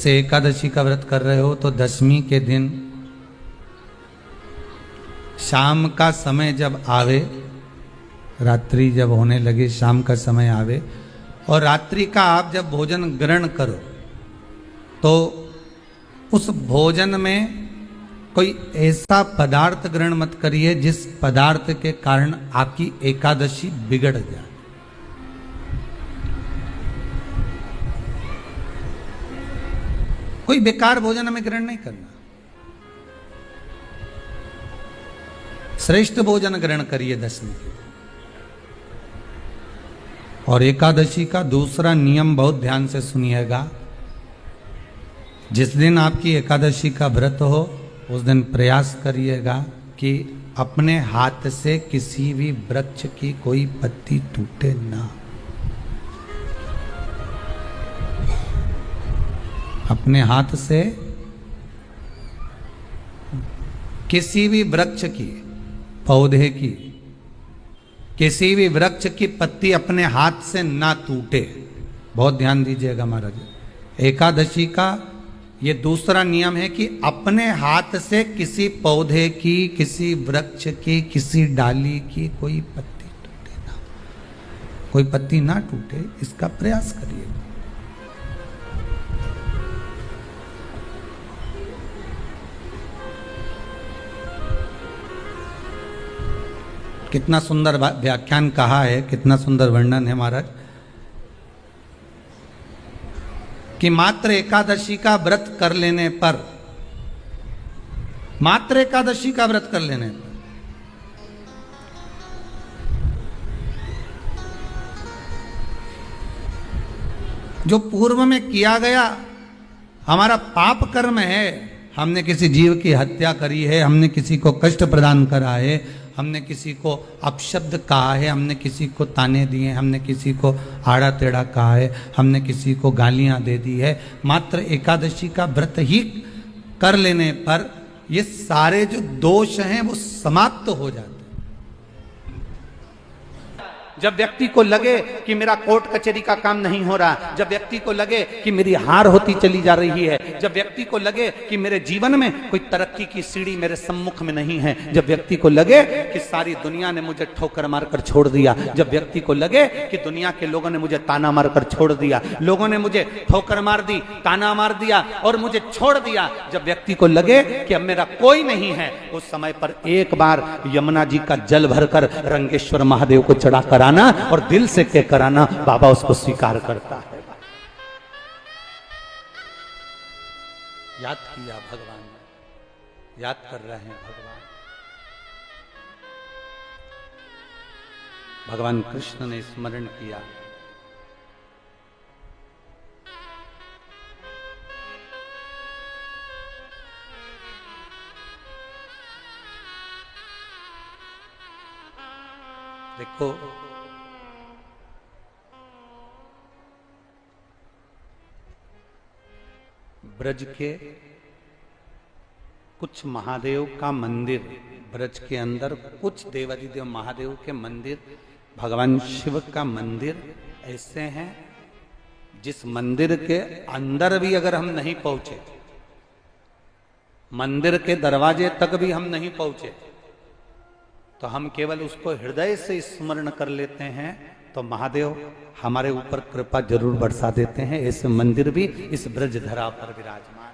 जैसे एकादशी का व्रत कर रहे हो तो दशमी के दिन शाम का समय जब आवे, रात्रि जब होने लगे, शाम का समय आवे और रात्रि का आप जब भोजन ग्रहण करो तो उस भोजन में कोई ऐसा पदार्थ ग्रहण मत करिए जिस पदार्थ के कारण आपकी एकादशी बिगड़ जाए। कोई बेकार भोजन हमें ग्रहण नहीं करना, श्रेष्ठ भोजन ग्रहण करिए दशमी के। और एकादशी का दूसरा नियम बहुत ध्यान से सुनिएगा। जिस दिन आपकी एकादशी का व्रत हो उस दिन प्रयास करिएगा कि अपने हाथ से किसी भी वृक्ष की कोई पत्ती टूटे ना। अपने हाथ से किसी भी वृक्ष की, पौधे की, किसी भी वृक्ष की पत्ती अपने हाथ से ना टूटे। बहुत ध्यान दीजिएगा महाराज। एकादशी का ये दूसरा नियम है कि अपने हाथ से किसी पौधे की, किसी वृक्ष की, किसी डाली की कोई पत्ती टूटे ना, कोई पत्ती ना टूटे, इसका प्रयास करिए। कितना सुंदर व्याख्यान कहा है, कितना सुंदर वर्णन है महाराज कि मात्र एकादशी का व्रत कर लेने पर, मात्र एकादशी का व्रत कर लेने पर जो पूर्व में किया गया हमारा पाप कर्म है, हमने किसी जीव की हत्या करी है, हमने किसी को कष्ट प्रदान करा है, हमने किसी को अपशब्द कहा है, हमने किसी को ताने दिए, हमने किसी को आड़ा टेढ़ा कहा है, हमने किसी को गालियां दे दी है, मात्र एकादशी का व्रत ही कर लेने पर ये सारे जो दोष हैं वो समाप्त हो जाते हैं। जब व्यक्ति को लगे कि मेरा कोर्ट कचहरी का काम नहीं हो रहा, जब व्यक्ति को लगे कि मेरी हार होती चली जा रही है, जब व्यक्ति को लगे कि मेरे जीवन में कोई तरक्की की सीढ़ी मेरे सम्मुख में नहीं है, जब व्यक्ति को लगे कि सारी दुनिया ने मुझे ठोकर मारकर छोड़ दिया, जब व्यक्ति को लगे कि दुनिया के लोगों ने मुझे ताना मारकर छोड़ दिया, लोगों ने मुझे ठोकर मार दी, ताना मार दिया और मुझे छोड़ दिया, जब व्यक्ति को लगे कि अब मेरा कोई नहीं है, उस समय पर एक बार यमुना जी का जल भरकर रंगेश्वर महादेव को चढ़ा कराना और दिल से कह कराना, बाबा उसको स्वीकार करता है। याद किया भगवान ने, याद कर रहे हैं भगवान कृष्ण ने स्मरण किया। देखो ब्रज के कुछ महादेव का मंदिर, ब्रज के अंदर कुछ देवादिदेव महादेव के मंदिर, भगवान शिव का मंदिर ऐसे हैं जिस मंदिर के अंदर भी अगर हम नहीं पहुंचे, मंदिर के दरवाजे तक भी हम नहीं पहुंचे, तो हम केवल उसको हृदय से स्मरण कर लेते हैं तो महादेव हमारे ऊपर कृपा जरूर बरसा देते हैं। ऐसे मंदिर भी इस ब्रज धरा पर विराजमान।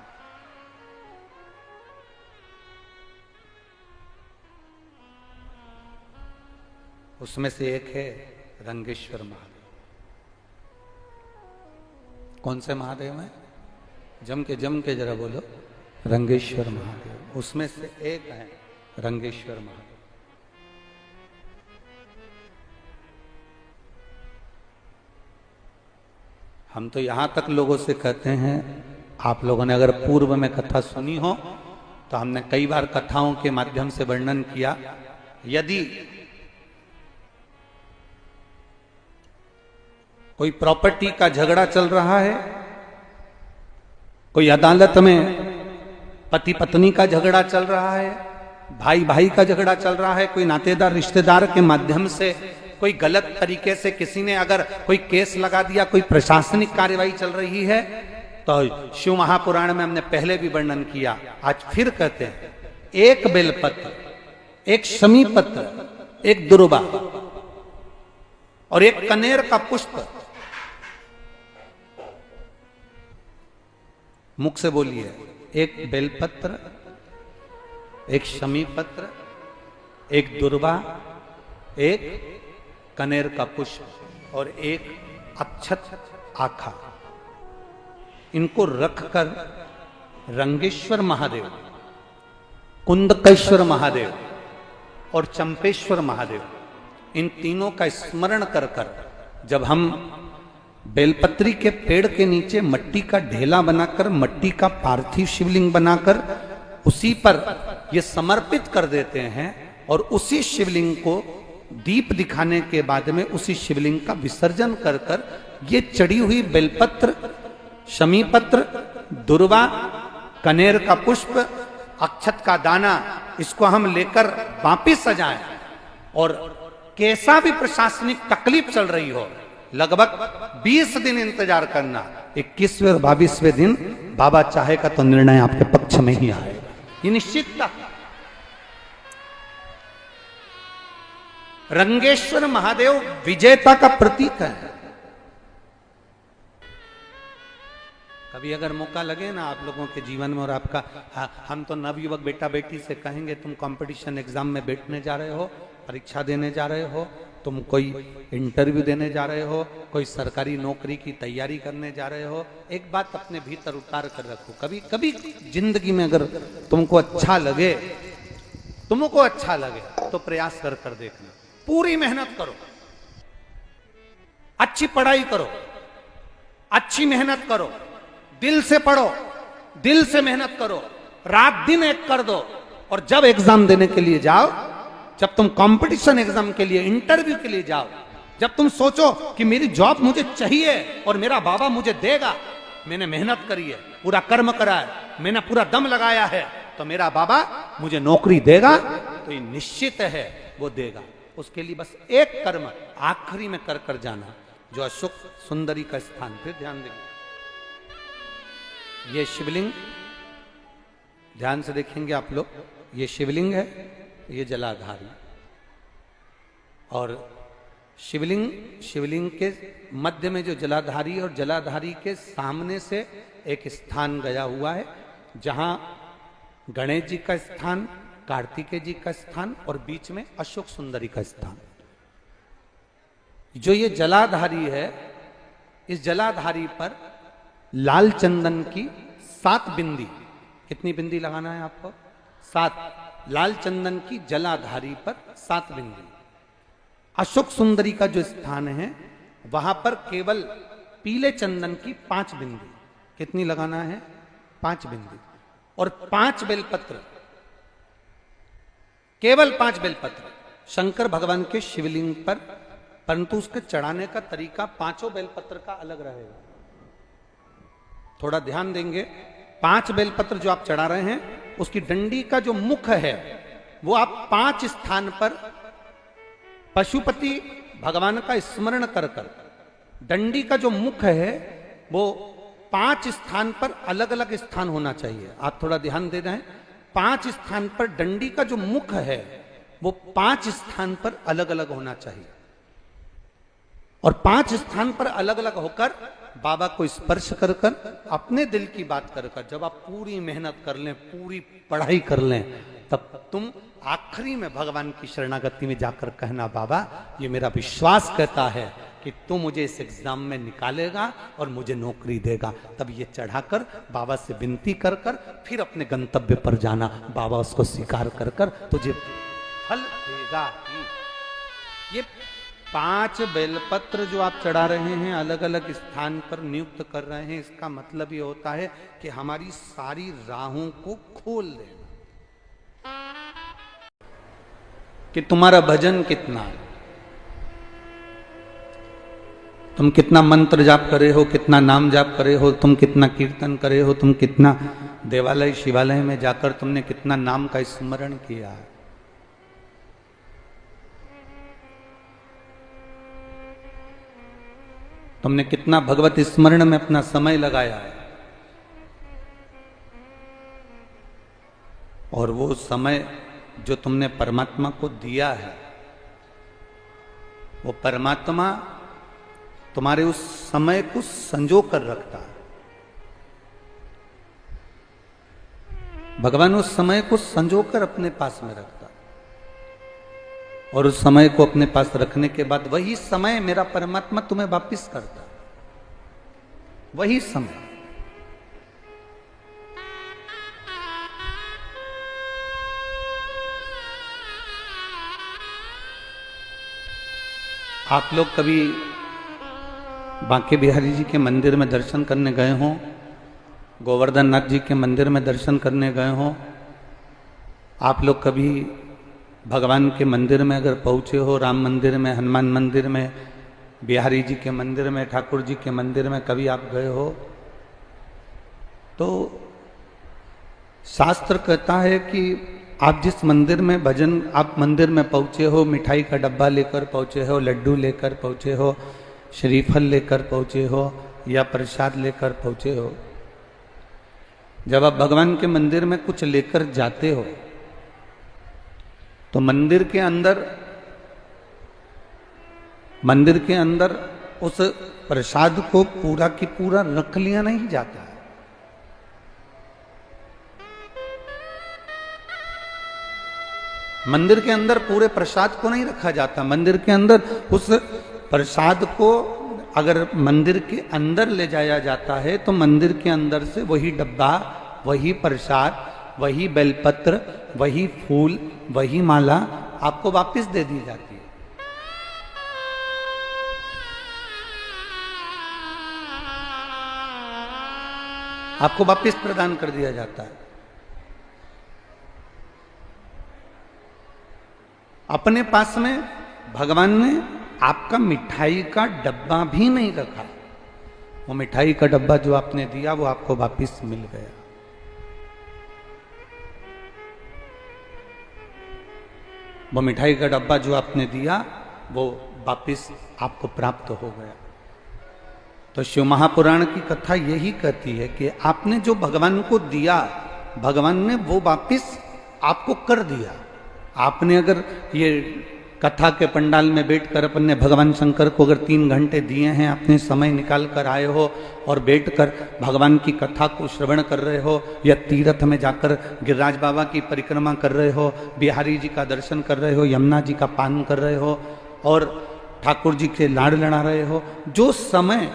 उसमें से एक है रंगेश्वर महादेव। कौन से महादेव हैं? जम के जरा बोलो। रंगेश्वर महादेव, उसमें से एक है रंगेश्वर महादेव। हम तो यहां तक लोगों से कहते हैं, आप लोगों ने अगर पूर्व में कथा सुनी हो तो हमने कई बार कथाओं के माध्यम से वर्णन किया, यदि कोई प्रॉपर्टी का झगड़ा चल रहा है, कोई अदालत में पति पत्नी का झगड़ा चल रहा है, भाई भाई का झगड़ा चल रहा है, कोई नातेदार रिश्तेदार के माध्यम से कोई गलत तरीके से किसी ने अगर कोई केस लगा दिया, कोई प्रशासनिक कार्यवाही चल रही है, तो शिव महापुराण में हमने पहले भी वर्णन किया, आज फिर कहते हैं, एक बेलपत्र, एक शमी पत्र, एक दुर्वा और एक कनेर का पुष्प। मुख से बोलिए, एक बेलपत्र, एक शमी पत्र, एक दुर्वा, एक कनेर का पुष्प और एक अक्षत आखा। इनको रखकर रंगेश्वर महादेव, कुंदकेश्वर महादेव और चंपेश्वर महादेव, इन तीनों का स्मरण कर कर जब हम बेलपत्री के पेड़ के नीचे मट्टी का ढेला बनाकर, मट्टी का पार्थिव शिवलिंग बनाकर उसी पर ये समर्पित कर देते हैं और उसी शिवलिंग को दीप दिखाने के बाद में उसी शिवलिंग का विसर्जन कर कर ये चढ़ी हुई बेलपत्र, शमी पत्र, दुर्वा, कनेर का पुष्प, अक्षत का दाना, इसको हम लेकर वापिस सजाएं और कैसा भी प्रशासनिक तकलीफ चल रही हो, लगभग 20 दिन इंतजार करना, 21वें और 22वें दिन बाबा चाहेगा तो निर्णय आपके पक्ष में ही आएगा। ये निश्चितता। रंगेश्वर महादेव विजेता का प्रतीक है। कभी अगर मौका लगे ना आप लोगों के जीवन में और आपका, हम तो नवयुवक बेटा बेटी से कहेंगे तुम कंपटीशन एग्जाम में बैठने जा रहे हो, परीक्षा देने जा रहे हो, तुम कोई इंटरव्यू देने जा रहे हो, कोई सरकारी नौकरी की तैयारी करने जा रहे हो, एक बात अपने भीतर उतार कर रखो। कभी कभी जिंदगी में अगर तुमको अच्छा लगे तो प्रयास कर कर देखना, पूरी मेहनत करो, अच्छी पढ़ाई करो, अच्छी मेहनत करो, दिल से पढ़ो, दिल से मेहनत करो, रात दिन एक कर दो और जब एग्जाम देने के लिए जाओ, जब तुम कंपटीशन एग्जाम के लिए, इंटरव्यू के लिए जाओ, जब तुम सोचो कि मेरी जॉब मुझे चाहिए और मेरा बाबा मुझे देगा, मैंने मेहनत करी है, पूरा कर्म करा है, मैंने पूरा दम लगाया है, तो मेरा बाबा मुझे नौकरी देगा, तो ये निश्चित है वो देगा। उसके लिए बस एक कर्म आखिरी में कर कर जाना, जो अशोक सुंदरी का स्थान। फिर ध्यान देंगे, ये शिवलिंग ध्यान से देखेंगे आप लोग, ये शिवलिंग है, ये जलाधारी, और शिवलिंग के मध्य में जो जलाधारी और जलाधारी के सामने से एक स्थान गया हुआ है, जहां गणेश जी का स्थान, कार्तिकेय जी का स्थान और बीच में अशोक सुंदरी का स्थान। जो ये जलाधारी है, इस जलाधारी पर लाल चंदन की 7 बिंदी, कितनी बिंदी लगाना है आपको? 7। लाल चंदन की जलाधारी पर 7 बिंदी। अशोक सुंदरी का जो स्थान है वहां पर केवल पीले चंदन की 5 बिंदी। कितनी लगाना है? 5 बिंदी। और 5 बेलपत्र, केवल 5 बेलपत्र शंकर भगवान के शिवलिंग पर, परंतु उसके चढ़ाने का तरीका 5 बेलपत्र का अलग रहेगा। थोड़ा ध्यान देंगे, 5 बेलपत्र जो आप चढ़ा रहे हैं, उसकी डंडी का जो मुख है वो आप 5 स्थान पर पशुपति भगवान का स्मरण कर कर, डंडी का जो मुख है वो 5 स्थान पर अलग अलग स्थान होना चाहिए। आप थोड़ा ध्यान दे रहे हैं, 5 स्थान पर डंडी का जो मुख है वो 5 स्थान पर अलग अलग होना चाहिए, और 5 स्थान पर अलग अलग होकर बाबा को स्पर्श कर कर, अपने दिल की बात कर कर, जब आप पूरी मेहनत कर लें, पूरी पढ़ाई कर लें, तब तुम आखिरी में भगवान की शरणागति में जाकर कहना, बाबा ये मेरा विश्वास कहता है कि तू मुझे इस एग्जाम में निकालेगा और मुझे नौकरी देगा। तब ये चढ़ाकर बाबा से विनती कर कर फिर अपने गंतव्य पर जाना, बाबा उसको स्वीकार कर कर तुझे फल देगा ही। ये 5 बेलपत्र जो आप चढ़ा रहे हैं, अलग अलग स्थान पर नियुक्त कर रहे हैं, इसका मतलब ये होता है कि हमारी सारी राहों को खोल देना, कि तुम्हारा भजन कितना, तुम कितना मंत्र जाप करे हो, कितना नाम जाप करे हो, तुम कितना कीर्तन करे हो, तुम कितना देवालय शिवालय में जाकर तुमने कितना नाम का स्मरण किया है। तुमने कितना भगवत स्मरण में अपना समय लगाया है। और वो समय जो तुमने परमात्मा को दिया है, वो परमात्मा तुम्हारे उस समय को संजो कर रखता है। भगवान उस समय को संजो कर अपने पास में रखता है, और उस समय को अपने पास रखने के बाद वही समय मेरा परमात्मा तुम्हें वापिस करता है। वही समय। आप लोग कभी बांके बिहारी जी के मंदिर में दर्शन करने गए हों, गोवर्धन नाथ जी के मंदिर में दर्शन करने गए हों, आप लोग कभी भगवान के मंदिर में अगर पहुँचे हो, राम मंदिर में, हनुमान मंदिर में, बिहारी जी के मंदिर में, ठाकुर जी के मंदिर में कभी आप गए हो, तो शास्त्र कहता है कि आप जिस मंदिर में भजन, आप मंदिर में पहुँचे हो, मिठाई का डब्बा लेकर पहुँचे हो, लड्डू लेकर पहुँचे हो, श्रीफल लेकर पहुँचे हो या प्रसाद लेकर पहुँचे हो, जब आप भगवान के मंदिर में कुछ लेकर जाते हो तो मंदिर के अंदर उस प्रसाद को पूरा की पूरा रख लिया नहीं जाता है। मंदिर के अंदर पूरे प्रसाद को नहीं रखा जाता। मंदिर के अंदर उस प्रसाद को अगर मंदिर के अंदर ले जाया जाता है तो मंदिर के अंदर से वही डब्बा, वही प्रसाद, वही बेलपत्र, वही फूल, वही माला आपको वापस दे दी जाती है। आपको वापस प्रदान कर दिया जाता है। अपने पास में भगवान ने आपका मिठाई का डब्बा भी नहीं रखा। वो मिठाई का डब्बा जो आपने दिया वो आपको वापस मिल गया। वो मिठाई का डब्बा जो आपने दिया वो वापस आपको प्राप्त हो गया। तो शिव महापुराण की कथा यही कहती है कि आपने जो भगवान को दिया, भगवान ने वो वापस आपको कर दिया। आपने अगर ये कथा के पंडाल में बैठकर अपने भगवान शंकर को अगर 3 घंटे दिए हैं, आपने समय निकाल कर आए हो और बैठकर भगवान की कथा को श्रवण कर रहे हो, या तीर्थ में जाकर गिरिराज बाबा की परिक्रमा कर रहे हो, बिहारी जी का दर्शन कर रहे हो, यमुना जी का पान कर रहे हो और ठाकुर जी के लाड़ लड़ा रहे हो, जो समय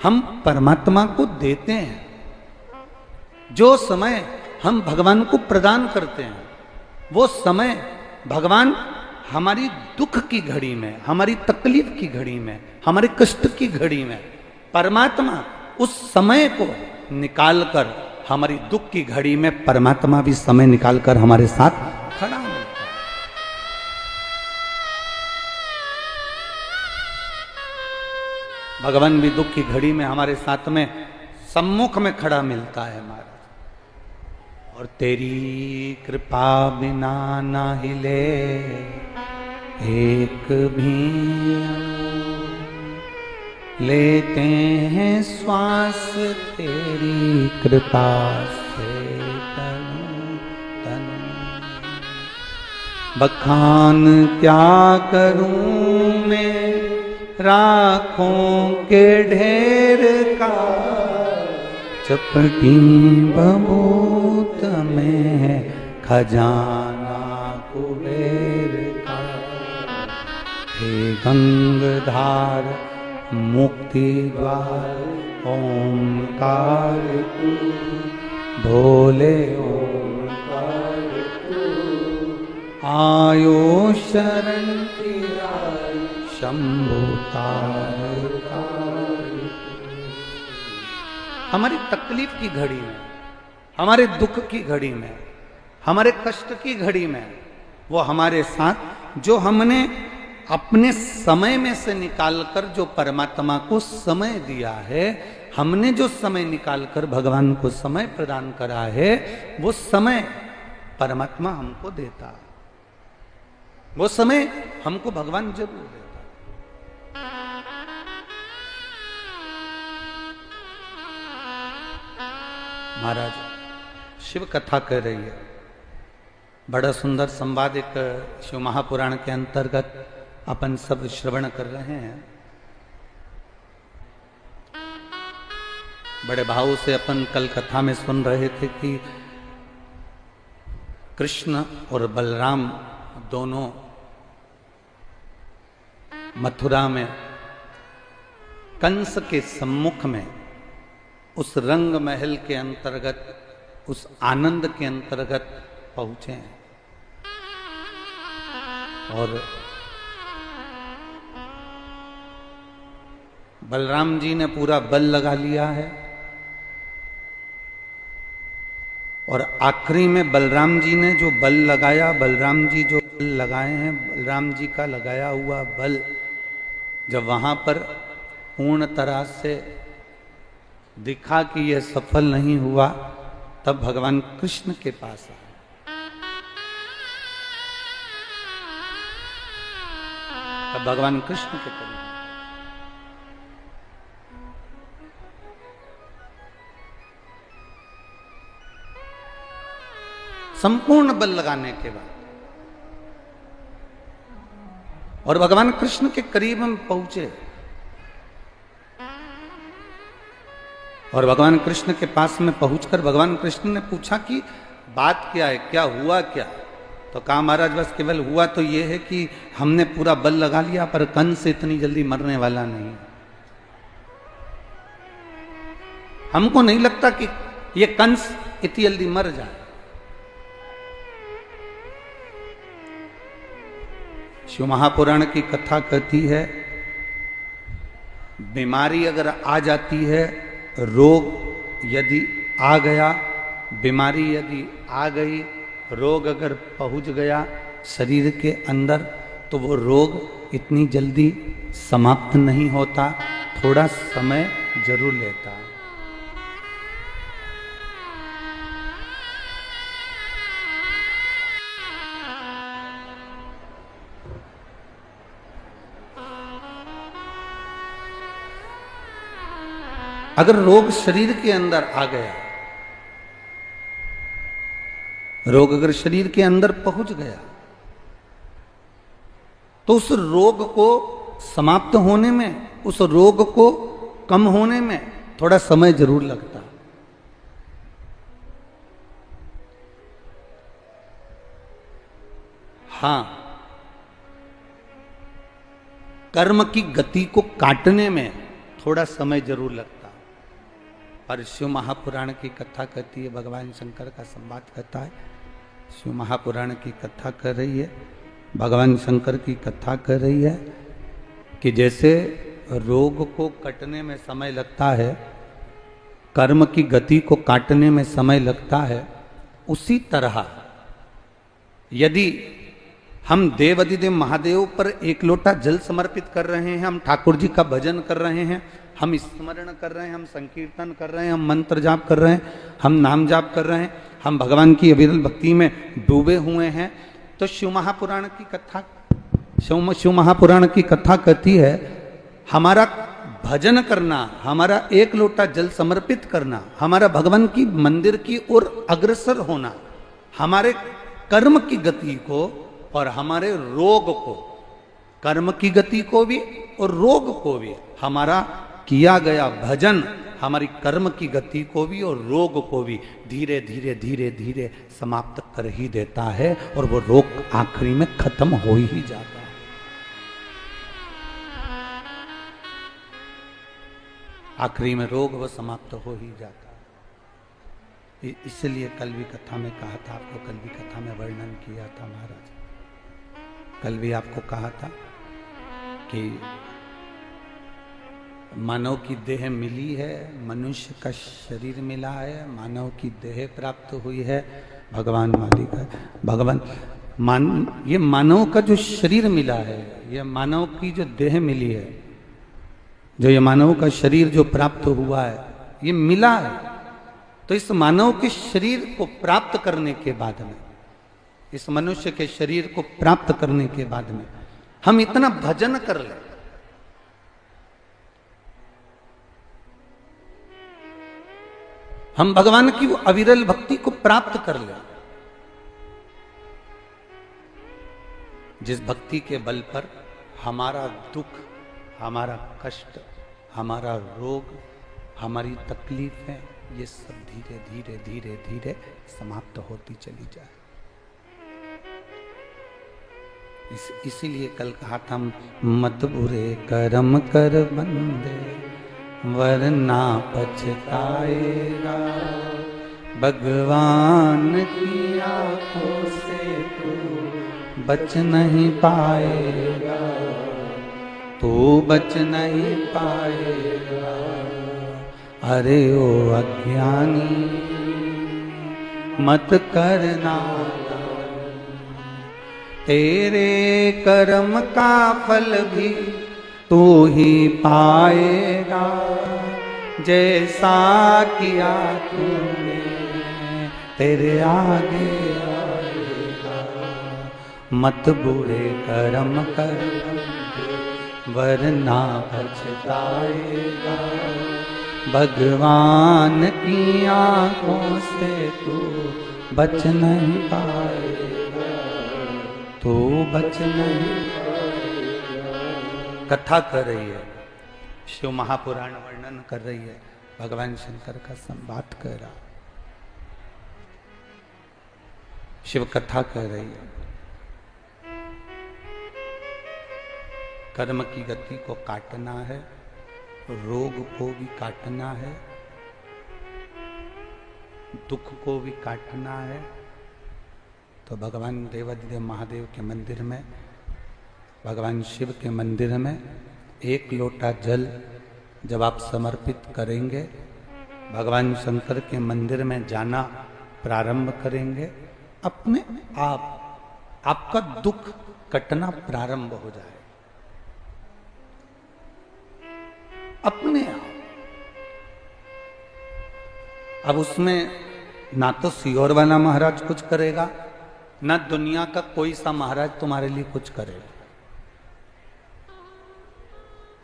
हम परमात्मा को देते हैं, जो समय हम भगवान को प्रदान करते हैं, वो समय भगवान हमारी दुख की घड़ी में, हमारी तकलीफ की घड़ी में, हमारे कष्ट की घड़ी में, परमात्मा उस समय को निकालकर, हमारी दुख की घड़ी में परमात्मा भी समय निकालकर हमारे साथ खड़ा मिलता है। भगवान भी दुख की घड़ी में हमारे साथ में सम्मुख में खड़ा मिलता है हमारा। और तेरी कृपा बिना ना हिले एक भी, लेते हैं श्वास तेरी कृपा से तनु तनु। बखान क्या करूं मैं राखों के ढेर का, चपटी बबूत में खजाना कुबेर का। हे गंगधार मुक्ति द्वार ओंकार तू, भोले ओंकार तू। आयो शरण तेरा शंभु तार तार। हमारी तकलीफ की घड़ी में, हमारे दुख की घड़ी में, हमारे कष्ट की घड़ी में वो हमारे साथ, जो हमने अपने समय में से निकालकर जो परमात्मा को समय दिया है, हमने जो समय निकालकर भगवान को समय प्रदान करा है, वो समय परमात्मा हमको देता है। वो समय हमको भगवान जरूर देता। महाराज शिव कथा कह रही है बड़ा सुंदर संवाद एक शिव महापुराण के अंतर्गत अपन सब श्रवण कर रहे हैं। बड़े भाव से अपन कल कथा में सुन रहे थे कि कृष्ण और बलराम दोनों मथुरा में कंस के सम्मुख में उस रंग महल के अंतर्गत, उस आनंद के अंतर्गत पहुंचे हैं और बलराम जी ने पूरा बल लगा लिया है और आखिरी में बलराम जी ने जो बल लगाया, बलराम जी जो बल लगाए हैं, बलराम जी का लगाया हुआ बल जब वहां पर पूर्ण तरह से दिखा कि यह सफल नहीं हुआ, तब भगवान कृष्ण के पास आए। तब भगवान कृष्ण के करीब संपूर्ण बल लगाने के बाद और भगवान कृष्ण के करीब हम पहुंचे और भगवान कृष्ण के पास में पहुंचकर भगवान कृष्ण ने पूछा कि बात क्या है, क्या हुआ क्या? तो कहा महाराज बस केवल हुआ तो ये है कि हमने पूरा बल लगा लिया पर कंस इतनी जल्दी मरने वाला नहीं। हमको नहीं लगता कि ये कंस इतनी जल्दी मर जाए। शिव महापुराण की कथा कहती है बीमारी अगर आ जाती है, रोग यदि आ गया, बीमारी यदि आ गई, रोग अगर पहुंच गया शरीर के अंदर, तो वो रोग इतनी जल्दी समाप्त नहीं होता, थोड़ा समय जरूर लेता है। अगर रोग शरीर के अंदर आ गया, रोग अगर शरीर के अंदर पहुंच गया, तो उस रोग को समाप्त होने में, उस रोग को कम होने में थोड़ा समय जरूर लगता। हां, कर्म की गति को काटने में थोड़ा समय जरूर लगता। पर शिव महापुराण की कथा कहती है, भगवान शंकर का संवाद कहता है, शिव महापुराण की कथा कर रही है, भगवान शंकर की कथा कर रही है कि जैसे रोग को कटने में समय लगता है, कर्म की गति को काटने में समय लगता है, उसी तरह यदि हम देवाधिदेव महादेव पर एक लोटा जल समर्पित कर रहे हैं, हम ठाकुर जी का भजन कर रहे हैं, हम स्मरण कर रहे हैं, हम संकीर्तन कर रहे हैं, हम मंत्र जाप कर रहे हैं, हम नाम जाप कर रहे हैं, हम भगवान की अविरल भक्ति में डूबे हुए हैं, तो शिव महापुराण की कथा, शिव महापुराण की कथा कहती है हमारा भजन करना, हमारा एक लोटा जल समर्पित करना, हमारा भगवान की मंदिर की ओर अग्रसर होना, हमारे कर्म की गति को और हमारे रोग को, कर्म की गति को भी और रोग को भी, हमारा किया गया भजन हमारी कर्म की गति को भी और रोग को भी धीरे धीरे धीरे धीरे समाप्त कर ही देता है और वो रोग आखिरी में खत्म हो ही जाता है। आखिरी में रोग वो समाप्त हो ही जाता है। इसलिए कल भी कथा में कहा था, आपको कल भी कथा में वर्णन किया था महाराज, कल भी आपको कहा था कि मानव की देह मिली है, मनुष्य का शरीर मिला है, मानव की देह प्राप्त हुई है, भगवान मालिक है, भगवान ये मानव का जो शरीर मिला है, ये मानव की जो देह मिली है, जो ये मानव का शरीर जो प्राप्त हुआ है, ये मिला है। तो इस मानव के शरीर को प्राप्त करने के बाद में, इस मनुष्य के शरीर को प्राप्त करने के बाद में हम इतना भजन कर लें, हम भगवान की वो अविरल भक्ति को प्राप्त कर लें, जिस भक्ति के बल पर हमारा दुख, हमारा कष्ट, हमारा रोग, हमारी तकलीफें, ये सब धीरे धीरे धीरे धीरे समाप्त होती चली जाए। इसीलिए कल कहा था, मत बुरे कर्म कर बंदे वरना पछताएगा, भगवान की आंखों से तू बच नहीं पाएगा, तू बच नहीं पाएगा। अरे ओ अज्ञानी मत करना, तेरे कर्म का फल भी तू ही पाएगा, जैसा किया तूने तेरे आगे आएगा। मत बुरे कर्म कर वरना पछताएगा, भगवान की आंखों से तू बच नहीं पाएगा, तू बच नहीं पाएगा। कथा कर रही है, शिव महापुराण वर्णन कर रही है, भगवान शंकर का संवाद कर रहा, शिव कथा कर रही है। कर्म की गति को काटना है, रोग को भी काटना है, दुख को भी काटना है। तो भगवान देवाधिदेव महादेव के मंदिर में, भगवान शिव के मंदिर में एक लोटा जल जब आप समर्पित करेंगे, भगवान शंकर के मंदिर में जाना प्रारंभ करेंगे, अपने आप आपका दुख कटना प्रारंभ हो जाए, अपने आप। अब उसमें ना तो सियोर वाला महाराज कुछ करेगा, ना दुनिया का कोई सा महाराज तुम्हारे लिए कुछ करेगा।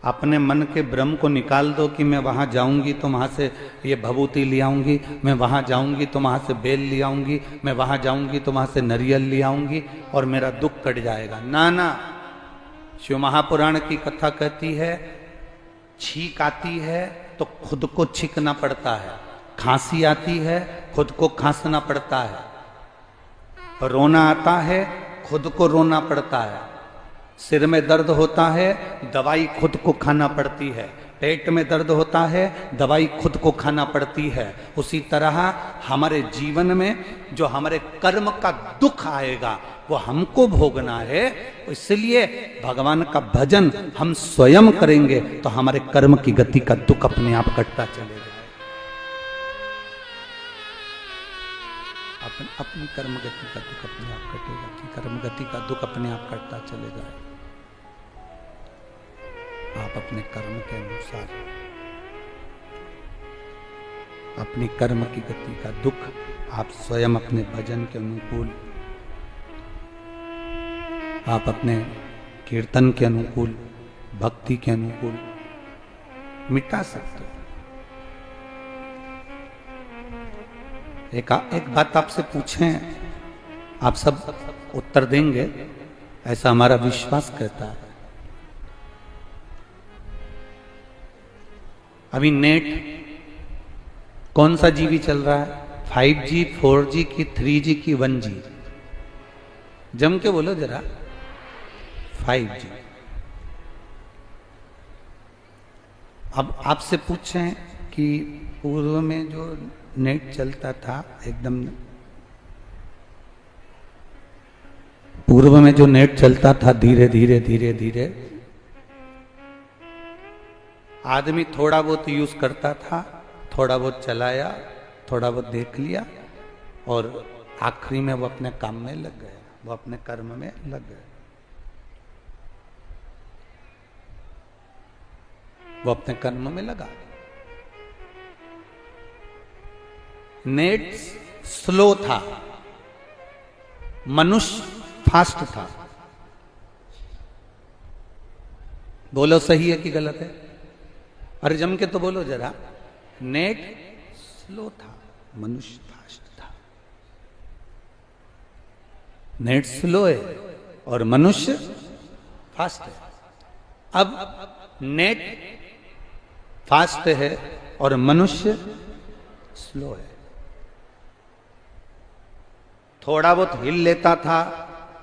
अपने मन के भ्रम को निकाल दो कि मैं वहां जाऊंगी तो वहां से ये भभूति ले आऊंगी, मैं वहां जाऊंगी तो वहां से बेल ले आऊंगी, मैं वहां जाऊंगी तो वहां से नारियल ले आऊंगी और मेरा दुख कट जाएगा। ना ना, शिव महापुराण की कथा कहती है, छींक आती है तो खुद को छींकना पड़ता है, खांसी आती है खुद को खांसना पड़ता है, रोना आता है खुद को रोना पड़ता है, सिर में दर्द होता है दवाई खुद को खाना पड़ती है, पेट में दर्द होता है दवाई खुद को खाना पड़ती है। उसी तरह हमारे जीवन में जो हमारे कर्म का दुख आएगा वो हमको भोगना है। इसलिए भगवान का भजन हम स्वयं करेंगे तो हमारे कर्म की गति का दुख अपने आप कटता चलेगा। अपनी कर्म गति का दुख अपने आप कटेगा कि कर्म गति का दुख अपने आप कटता चलेगा। आप अपने कर्म के अनुसार अपनी कर्म की गति का दुख आप स्वयं अपने भजन के अनुकूल, आप अपने कीर्तन के अनुकूल, भक्ति के अनुकूल मिटा सकते हो। एक बात आपसे पूछें, आप सब उत्तर देंगे ऐसा हमारा विश्वास कहता है। अभी नेट कौन सा जीबी चल रहा है? 5G, 4G की 3G की 1G? जम के बोलो जरा। 5G। अब आपसे पूछें कि पूर्व में जो नेट चलता था, एकदम पूर्व में जो नेट चलता था धीरे धीरे धीरे धीरे, आदमी थोड़ा बहुत यूज करता था, थोड़ा बहुत चलाया, थोड़ा बहुत देख लिया और आखिरी में वो अपने काम में लग गए, वो अपने कर्म में लग गए, वो अपने कर्म में लगा। नेट स्लो था, मनुष्य फास्ट था। बोलो सही है कि गलत है? अरे जम के तो बोलो जरा। नेट स्लो था, मनुष्य फास्ट था। नेट स्लो है और मनुष्य फास्ट है। अब नेट फास्ट है और मनुष्य स्लो है। थोड़ा बहुत हिल लेता था,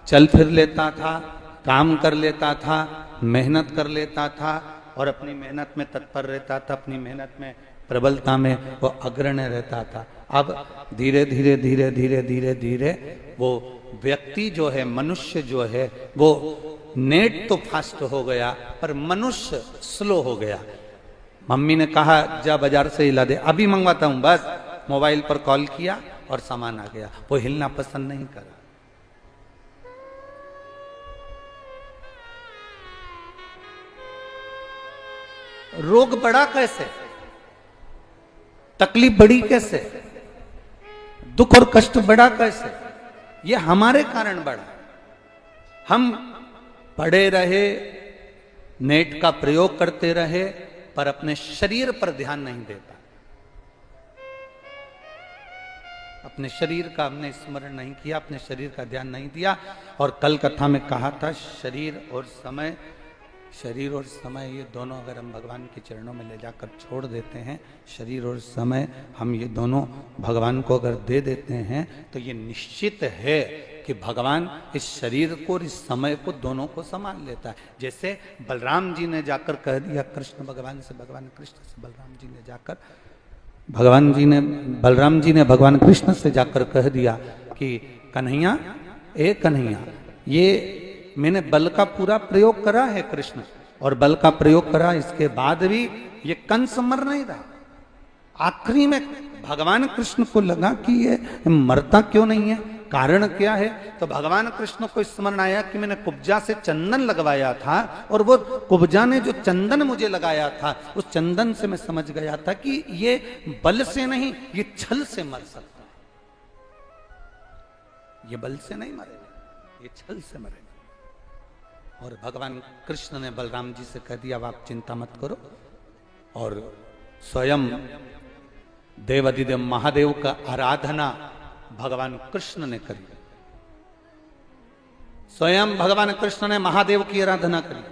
चल फिर लेता था, काम कर लेता था, मेहनत कर लेता था और अपनी मेहनत में तत्पर रहता था, अपनी मेहनत में प्रबलता में वो अग्रण्य रहता था। अब धीरे धीरे धीरे धीरे धीरे धीरे वो व्यक्ति जो है, मनुष्य जो है, वो नेट तो फास्ट हो गया पर मनुष्य स्लो हो गया। मम्मी ने कहा जा बाजार से हिला दे, अभी मंगवाता हूं, बस मोबाइल पर कॉल किया और सामान आ गया। वो हिलना पसंद नहीं करा। रोग बढ़ा कैसे, तकलीफ बढ़ी कैसे, दुख और कष्ट बढ़ा कैसे? ये हमारे कारण बढ़ा। हम पड़े रहे, नेट का प्रयोग करते रहे पर अपने शरीर पर ध्यान नहीं देता। अपने शरीर का हमने स्मरण नहीं किया, अपने शरीर का ध्यान नहीं दिया। और कल कथा में कहा था शरीर और समय ये दोनों अगर हम भगवान के चरणों में ले जाकर छोड़ देते हैं, शरीर और समय हम ये दोनों भगवान को अगर दे देते हैं तो ये निश्चित है कि भगवान इस शरीर को और इस समय को दोनों को संभाल लेता है। जैसे बलराम जी ने जाकर कह दिया कृष्ण भगवान से, भगवान कृष्ण से बलराम जी ने जाकर बलराम जी ने भगवान कृष्ण से जाकर कह दिया कि कन्हैया, ए कन्हैया, ये मैंने बल का पूरा प्रयोग करा है कृष्ण, और बल का प्रयोग करा, इसके बाद भी ये कंस मर नहीं रहा। आखिरी में भगवान कृष्ण को लगा कि ये मरता क्यों नहीं है, कारण क्या है? तो भगवान कृष्ण को स्मरण आया कि मैंने कुब्जा से चंदन लगवाया था और वो कुब्जा ने जो चंदन मुझे लगाया था, उस चंदन से मैं समझ गया था कि ये बल से नहीं, ये छल से मर सकता है। ये बल से नहीं मरेगा, ये छल से मरेगा। और भगवान कृष्ण ने बलराम जी से कह दिया आप चिंता मत करो। और स्वयं देवादिदेव महादेव का आराधना भगवान कृष्ण ने करी। स्वयं भगवान कृष्ण ने महादेव की आराधना करी।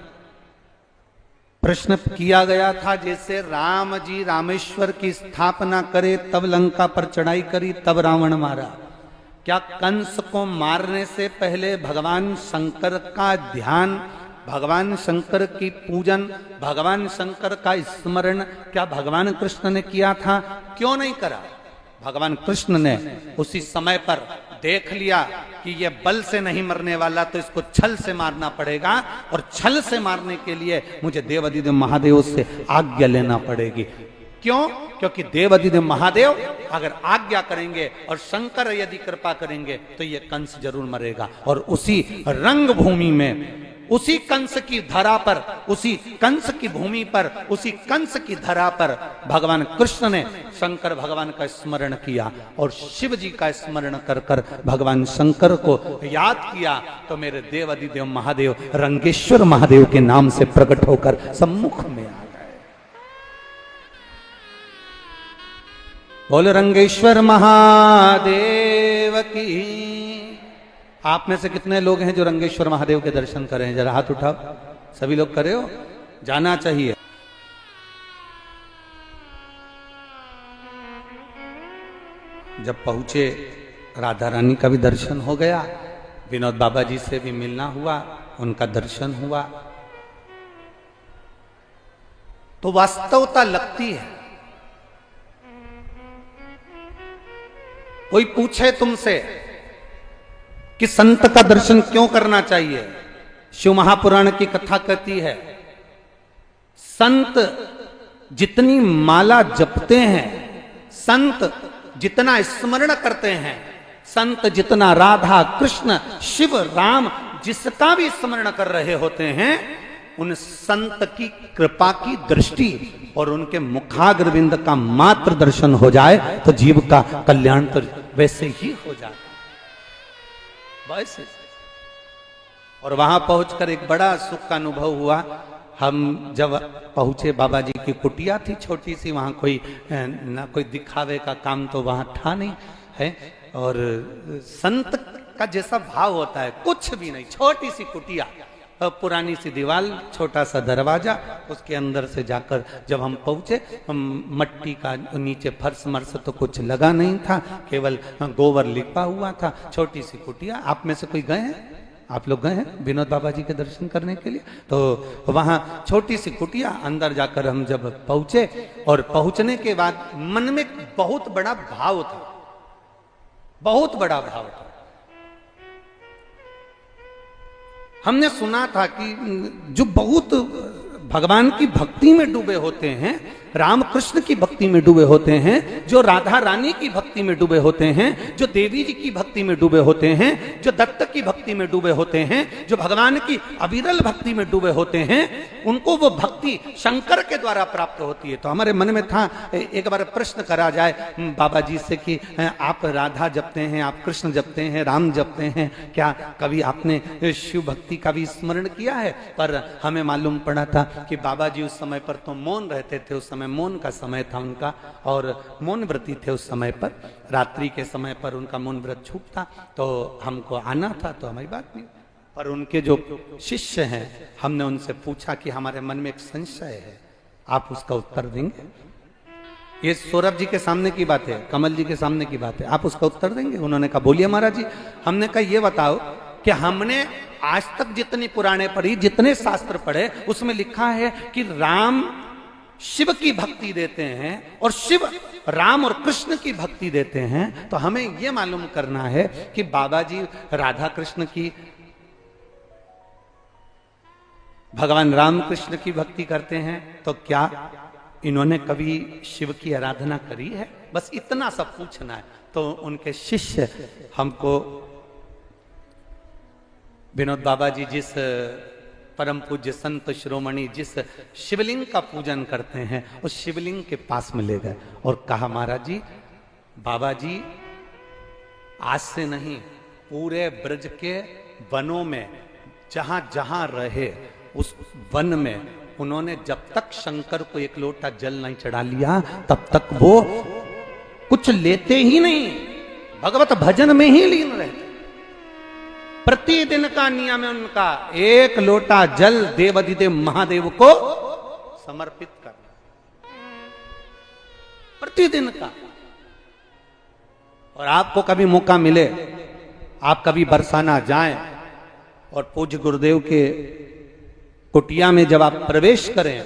प्रश्न किया गया था जैसे राम जी रामेश्वर की स्थापना करे तब लंका पर चढ़ाई करी तब रावण मारा, क्या कंस को मारने से पहले भगवान शंकर का ध्यान, भगवान शंकर की पूजन, भगवान शंकर का स्मरण क्या भगवान कृष्ण ने किया था? क्यों नहीं करा? भगवान कृष्ण ने उसी समय पर देख लिया कि ये बल से नहीं मरने वाला, तो इसको छल से मारना पड़ेगा, और छल से मारने के लिए मुझे देवादिदेव महादेव से आज्ञा लेना पड़ेगी। क्यों? क्योंकि देवादिदेव महादेव अगर आज्ञा करेंगे और शंकर यदि कृपा करेंगे तो ये कंस जरूर मरेगा। और उसी रंगभूमि में, उसी कंस की धरा पर, उसी कंस की भूमि पर, उसी कंस की धरा पर भगवान कृष्ण ने शंकर भगवान का स्मरण किया और शिव जी का स्मरण कर कर भगवान शंकर को याद किया, तो मेरे देवादिदेव महादेव रंगेश्वर महादेव के नाम से प्रकट होकर सम्मुख में आ गए। बोल रंगेश्वर महादेव की। आप में से कितने लोग हैं जो रंगेश्वर महादेव के दर्शन कर रहे हैं? जरा हाथ उठाओ। सभी लोग करे हो? जाना चाहिए। जब पहुंचे राधा रानी का भी दर्शन हो गया, विनोद बाबा जी से भी मिलना हुआ, उनका दर्शन हुआ, तो वास्तवता लगती है। कोई पूछे तुमसे कि संत का दर्शन क्यों करना चाहिए, शिव महापुराण की कथा कहती है संत जितनी माला जपते हैं, संत जितना स्मरण करते हैं, संत जितना राधा कृष्ण शिव राम जिसका भी स्मरण कर रहे होते हैं, उन संत की कृपा की दृष्टि और उनके मुखाग्रविंद का मात्र दर्शन हो जाए तो जीव का कल्याण तो वैसे ही हो जाता है, वैसे। और वहां पहुंचकर एक बड़ा सुख का अनुभव हुआ। हम जब पहुंचे, बाबा जी की कुटिया थी छोटी सी, वहां कोई ना कोई दिखावे का काम तो वहां था नहीं है, और संत का जैसा भाव होता है, कुछ भी नहीं। छोटी सी कुटिया, पुरानी सी दीवार, छोटा सा दरवाजा, उसके अंदर से जाकर जब हम पहुंचे, मट्टी का नीचे फर्श मर्स तो कुछ लगा नहीं था, केवल गोबर लिपा हुआ था, छोटी सी कुटिया। आप में से कोई गए हैं? आप लोग गए हैं विनोद बाबा जी के दर्शन करने के लिए? तो वहां छोटी सी कुटिया, अंदर जाकर हम जब पहुंचे, और पहुंचने के बाद मन में बहुत बड़ा भाव था, बहुत बड़ा भाव था। हमने सुना था कि जो बहुत भगवान की भक्ति में डूबे होते हैं, राम कृष्ण की भक्ति में डूबे होते हैं, जो राधा रानी की भक्ति में डूबे होते हैं, जो देवी जी की भक्ति में डूबे होते हैं, जो दत्त की भक्ति में डूबे होते हैं, जो भगवान की अविरल भक्ति में डूबे होते हैं, उनको वो भक्ति शंकर के द्वारा प्राप्त होती है। तो हमारे मन में था एक बार प्रश्न करा जाए बाबा जी से कि आप राधा जपते हैं, आप कृष्ण जपते हैं, राम जपते हैं, क्या कभी आपने शिव भक्ति का भी स्मरण किया है? पर हमें मालूम पड़ा था कि बाबा जी उस समय पर तो मौन रहते थे, उस समय मौन का समय था उनका, और मौन व्रती थे उस समय पर। रात्रि के समय पर उनका मौन व्रत छूटता, तो हमको आना था, तो हमारी बात नहीं। पर उनके जो शिष्य हैं, हमने उनसे पूछा कि हमारे मन में एक संशय है, आप उसका उत्तर देंगे? ये सौरभ जी के सामने की बात है, कमल जी के सामने की बात है, आप उसका उत्तर देंगे? उन्होंने कहा बोलिए महाराज जी। हमने कहा ये बताओ कि हमने आज तक जितनी पुराणे पढ़ी, जितने शास्त्र पढ़े, उसमें लिखा है कि राम शिव की भक्ति देते हैं और शिव राम और कृष्ण की भक्ति देते हैं। तो हमें यह मालूम करना है कि बाबा जी राधा कृष्ण की, भगवान राम कृष्ण की भक्ति करते हैं, तो क्या इन्होंने कभी शिव की आराधना करी है? बस इतना सब पूछना है। तो उनके शिष्य हमको विनोद बाबा जी जिस परम पूज्य संत शिरोमणि जिस शिवलिंग का पूजन करते हैं, उस शिवलिंग के पास में ले गए और कहा महाराज जी, बाबा जी आज से नहीं, पूरे ब्रज के वनों में जहां जहां रहे, उस वन में उन्होंने जब तक शंकर को एक लोटा जल नहीं चढ़ा लिया, तब तक वो कुछ लेते ही नहीं, भगवत भजन में ही लीन रहते। प्रतिदिन का नियम है उनका, एक लोटा जल देवाधिदेव महादेव को समर्पित करना, प्रतिदिन का। और आपको कभी मौका मिले, आप कभी बरसाना जाएं और पूज्य गुरुदेव के कुटिया में जब आप प्रवेश करें,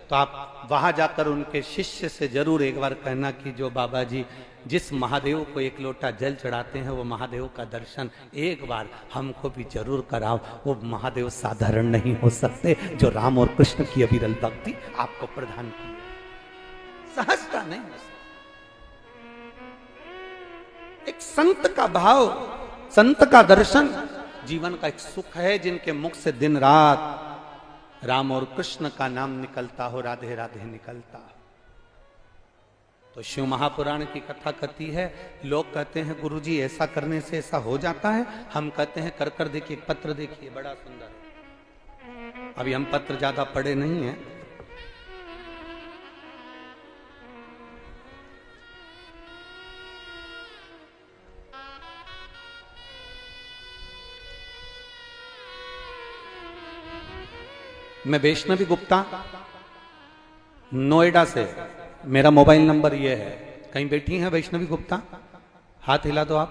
तो आप वहां जाकर उनके शिष्य से जरूर एक बार कहना कि जो बाबा जी जिस महादेव को एक लोटा जल चढ़ाते हैं, वो महादेव का दर्शन एक बार हमको भी जरूर कराओ। वो महादेव साधारण नहीं हो सकते, जो राम और कृष्ण की अविरल भक्ति आपको प्रदान की, सहजता नहीं हो सकती। एक संत का भाव, संत का दर्शन जीवन का एक सुख है, जिनके मुख से दिन रात राम और कृष्ण का नाम निकलता हो, राधे राधे निकलता हो। तो शिव महापुराण की कथा कहती है, लोग कहते हैं गुरुजी ऐसा करने से ऐसा हो जाता है, हम कहते हैं कर कर देखिए, पत्र देखिए बड़ा सुंदर है। अभी हम पत्र ज्यादा पढ़े नहीं हैं, मैं वैष्णवी गुप्ता नोएडा से, मेरा मोबाइल नंबर ये है। कहीं बैठी हैं वैष्णवी गुप्ता? हाथ हिला दो आप।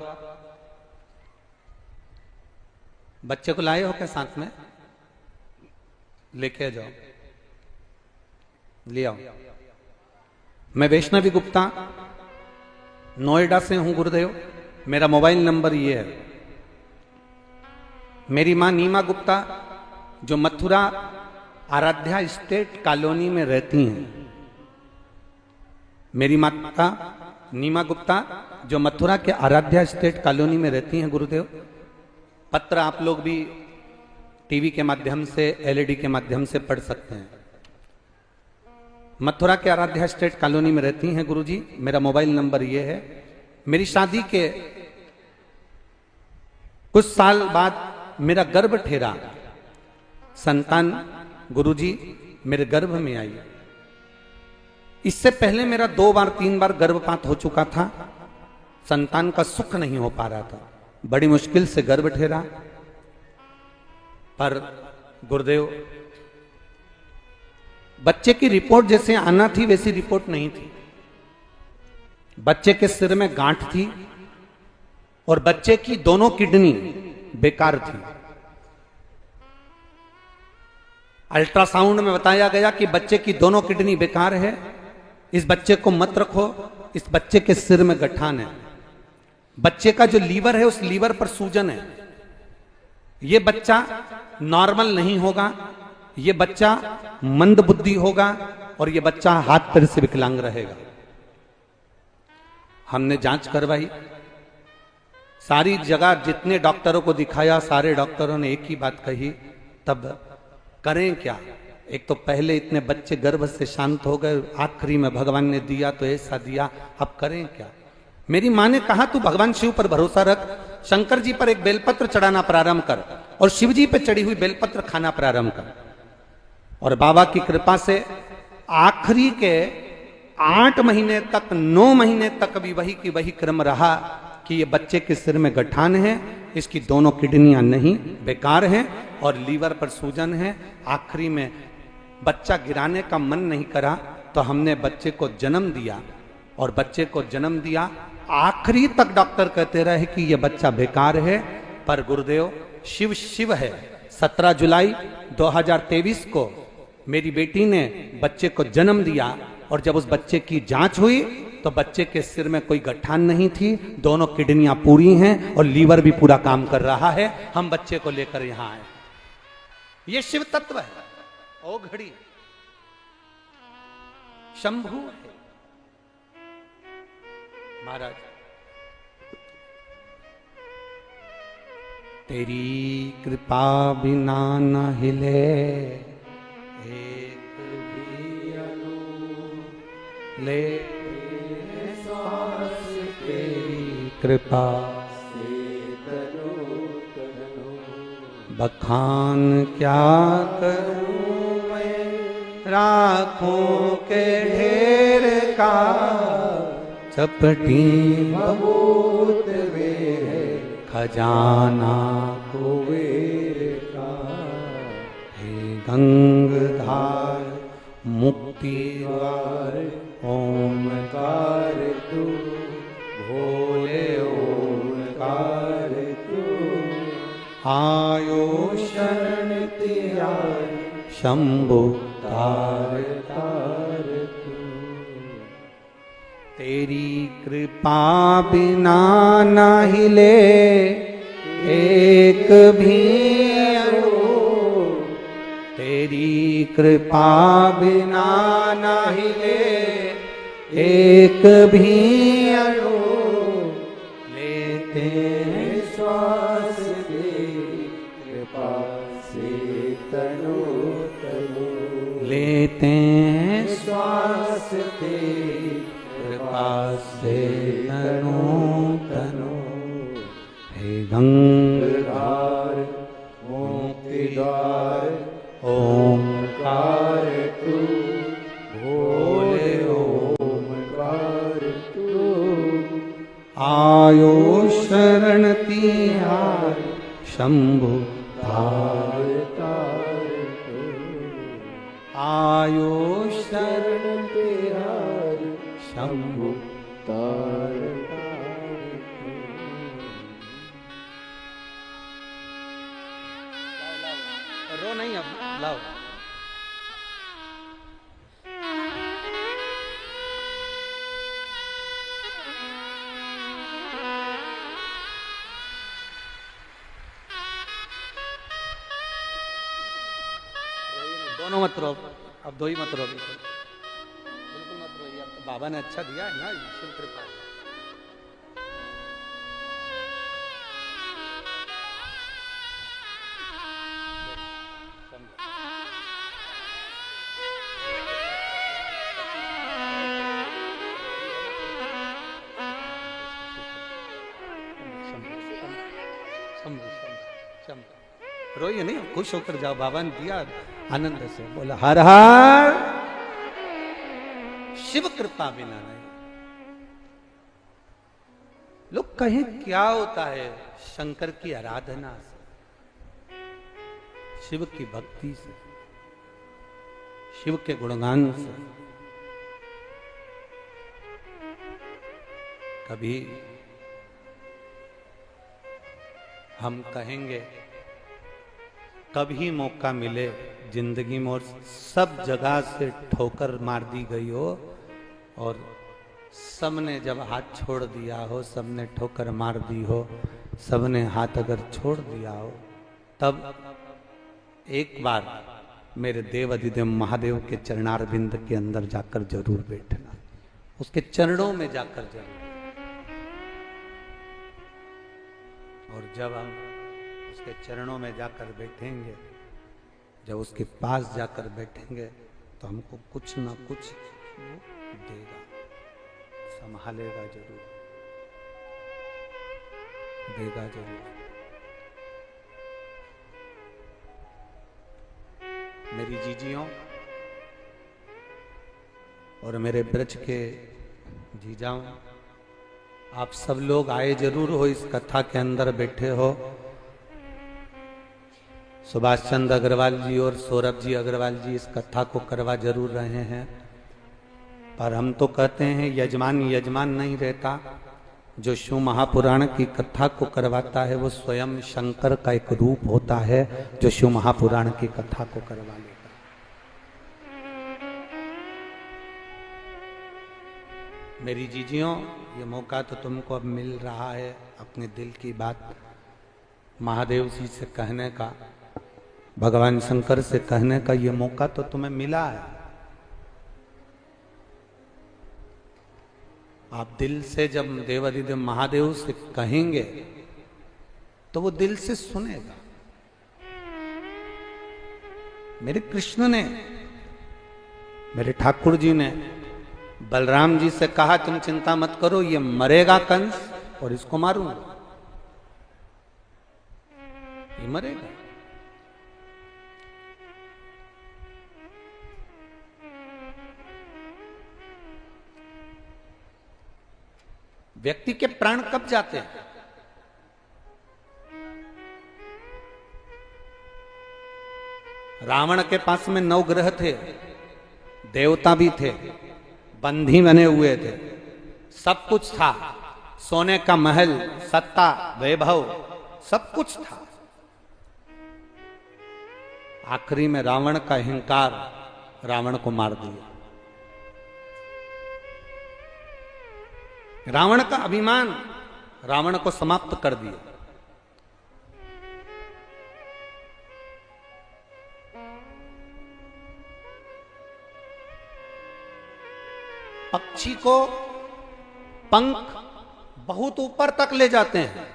बच्चे को लाए हो क्या साथ में? लेके जाओ, ले आओ। मैं वैष्णवी गुप्ता नोएडा से हूं गुरुदेव, मेरा मोबाइल नंबर ये है। मेरी मां नीमा गुप्ता जो मथुरा आराध्या स्टेट कॉलोनी में रहती हैं, मेरी माता नीमा गुप्ता जो मथुरा के आराध्या स्टेट कॉलोनी में रहती हैं गुरुदेव। पत्र आप लोग भी टीवी के माध्यम से, एलईडी के माध्यम से पढ़ सकते हैं। मथुरा के आराध्या स्टेट कॉलोनी में रहती हैं गुरुजी। मेरा मोबाइल नंबर ये है। मेरी शादी के कुछ साल बाद मेरा गर्भ ठहरा, संतान गुरुजी मेरे गर्भ में आई। इससे पहले मेरा 2 बार 3 बार गर्भपात हो चुका था, संतान का सुख नहीं हो पा रहा था। बड़ी मुश्किल से गर्भ ठहरा, पर गुरुदेव बच्चे की रिपोर्ट जैसे आना थी वैसी रिपोर्ट नहीं थी। बच्चे के सिर में गांठ थी और बच्चे की दोनों किडनी बेकार थी। अल्ट्रासाउंड में बताया गया कि बच्चे की दोनों किडनी बेकार है, इस बच्चे को मत रखो, इस बच्चे के सिर में गठान है, बच्चे का जो लीवर है उस लीवर पर सूजन है, ये बच्चा नॉर्मल नहीं होगा, ये बच्चा मंद बुद्धि होगा और ये बच्चा हाथ पैर से विकलांग रहेगा। हमने जांच करवाई, सारी जगह जितने डॉक्टरों को दिखाया सारे डॉक्टरों ने एक ही बात कही, तब करें क्या? एक तो पहले इतने बच्चे गर्भ से शांत हो गए, आखिरी में भगवान ने दिया तो ऐसा दिया, अब करें क्या? मेरी मां ने कहा तू भगवान शिव पर भरोसा रख, शंकर जी पर एक बेलपत्र चढ़ाना प्रारंभ कर और शिव जी पे चढ़ी हुई बेलपत्र खाना प्रारंभ कर। और बाबा की कृपा से आखिरी के 8 महीने तक, 9 महीने तक भी वही की वही क्रम रहा कि ये बच्चे के सिर में गठान है, इसकी दोनों किडनियां नहीं बेकार हैं और लीवर पर सूजन है। आखिरी में बच्चा गिराने का मन नहीं करा तो हमने बच्चे को जन्म दिया और बच्चे को जन्म दिया। आखिरी तक डॉक्टर कहते रहे कि ये बच्चा बेकार है, पर गुरुदेव शिव शिव है। 17 जुलाई 2023 को मेरी बेटी ने बच्चे को जन्म दिया और जब उस बच्चे की जांच हुई तो बच्चे के सिर में कोई गठान नहीं थी, दोनों किडनियां पूरी हैं और लीवर भी पूरा काम कर रहा है। हम बच्चे को लेकर यहां आए। ये शिव तत्व है, ओ घड़ी शंभु है। महाराज तेरी कृपा बिना न हिले एक भी अणु, ले श्वास तेरी कृपा से तनु तनु, बखान क्या करूं मैं राखों के ढेर का, चपटी बहुत वे खजाना कुबेर का। हे गंगाधार मुक्ति द्वार ओमकार तू, भोले ओमकार तू, आयो शरण तेरा शंभु तार तार तू। तेरी कृपा बिना न हिले एक भी अणु, तेरी कृपा बिना न हिले एक भी अणु, लेते श्वास तेरी कृपा से तनु तनु, लेते श्वास तेरी कृपा से तनु तनु। हे गंगाधार मुक्ति द्वार ओमकार तू, भोले ओमकार तू, आयो शरण तिहार शंभु तार तार तू, आयो शरण तिहार शंभु तार तार तू। रो नहीं, अब लाओ। दोनों मत रो, अब दो ही मत रो, बिल्कुल मत रोइए। अब तो बाबा ने अच्छा दिया है ना, शिव कृपा। रोइए नहीं, खुश होकर जाओ, बाबा ने दिया आनंद से। बोला हर हर शिव कृपा बिना नहीं। लोग कहें क्या होता है शंकर की आराधना से, शिव की भक्ति से, शिव के गुणगान से। कभी हम कहेंगे, कभी मौका मिले जिंदगी में और सब जगह से ठोकर मार दी गई हो और सबने जब हाथ छोड़ दिया हो, सबने ठोकर मार दी हो, सबने हाथ अगर छोड़ दिया हो, तब एक बार मेरे देव अधिदेव महादेव के चरणारविंद के अंदर जाकर जरूर बैठना, उसके चरणों में जाकर जरूर। और जब हम उसके चरणों में जाकर बैठेंगे, जब उसके पास जाकर बैठेंगे, तो हमको कुछ ना कुछ वो देगा, संभालेगा जरूर, देगा जरूर। मेरी जीजियों और मेरे ब्रज के जीजाओं, आप सब लोग आए जरूर हो, इस कथा के अंदर बैठे हो। सुभाष चंद्र अग्रवाल जी और सौरभ जी अग्रवाल जी इस कथा को करवा जरूर रहे हैं, पर हम तो कहते हैं यजमान यजमान नहीं रहता। जो शिव महापुराण की कथा को करवाता है वो स्वयं शंकर का एक रूप होता है, जो शिव महापुराण की कथा को करवा लेता। मेरी जीजियों, ये मौका तो तुमको अब मिल रहा है अपने दिल की बात महादेव जी से कहने का, भगवान शंकर से कहने का, ये मौका तो तुम्हें मिला है। आप दिल से जब देवाधिदेव महादेव से कहेंगे तो वो दिल से सुनेगा। मेरे कृष्ण ने, मेरे ठाकुर जी ने बलराम जी से कहा, तुम चिंता मत करो, ये मरेगा कंस और इसको मारूंगा, ये मरेगा। व्यक्ति के प्राण कब जाते हैं? रावण के पास में 9 ग्रह थे, देवता भी थे, बंधी बने हुए थे, सब कुछ था, सोने का महल, सत्ता, वैभव, सब कुछ था। आखिरी में रावण का अहंकार रावण को मार दिया। रावण का अभिमान रावण को समाप्त कर दिया। पक्षी को पंख बहुत ऊपर तक ले जाते हैं,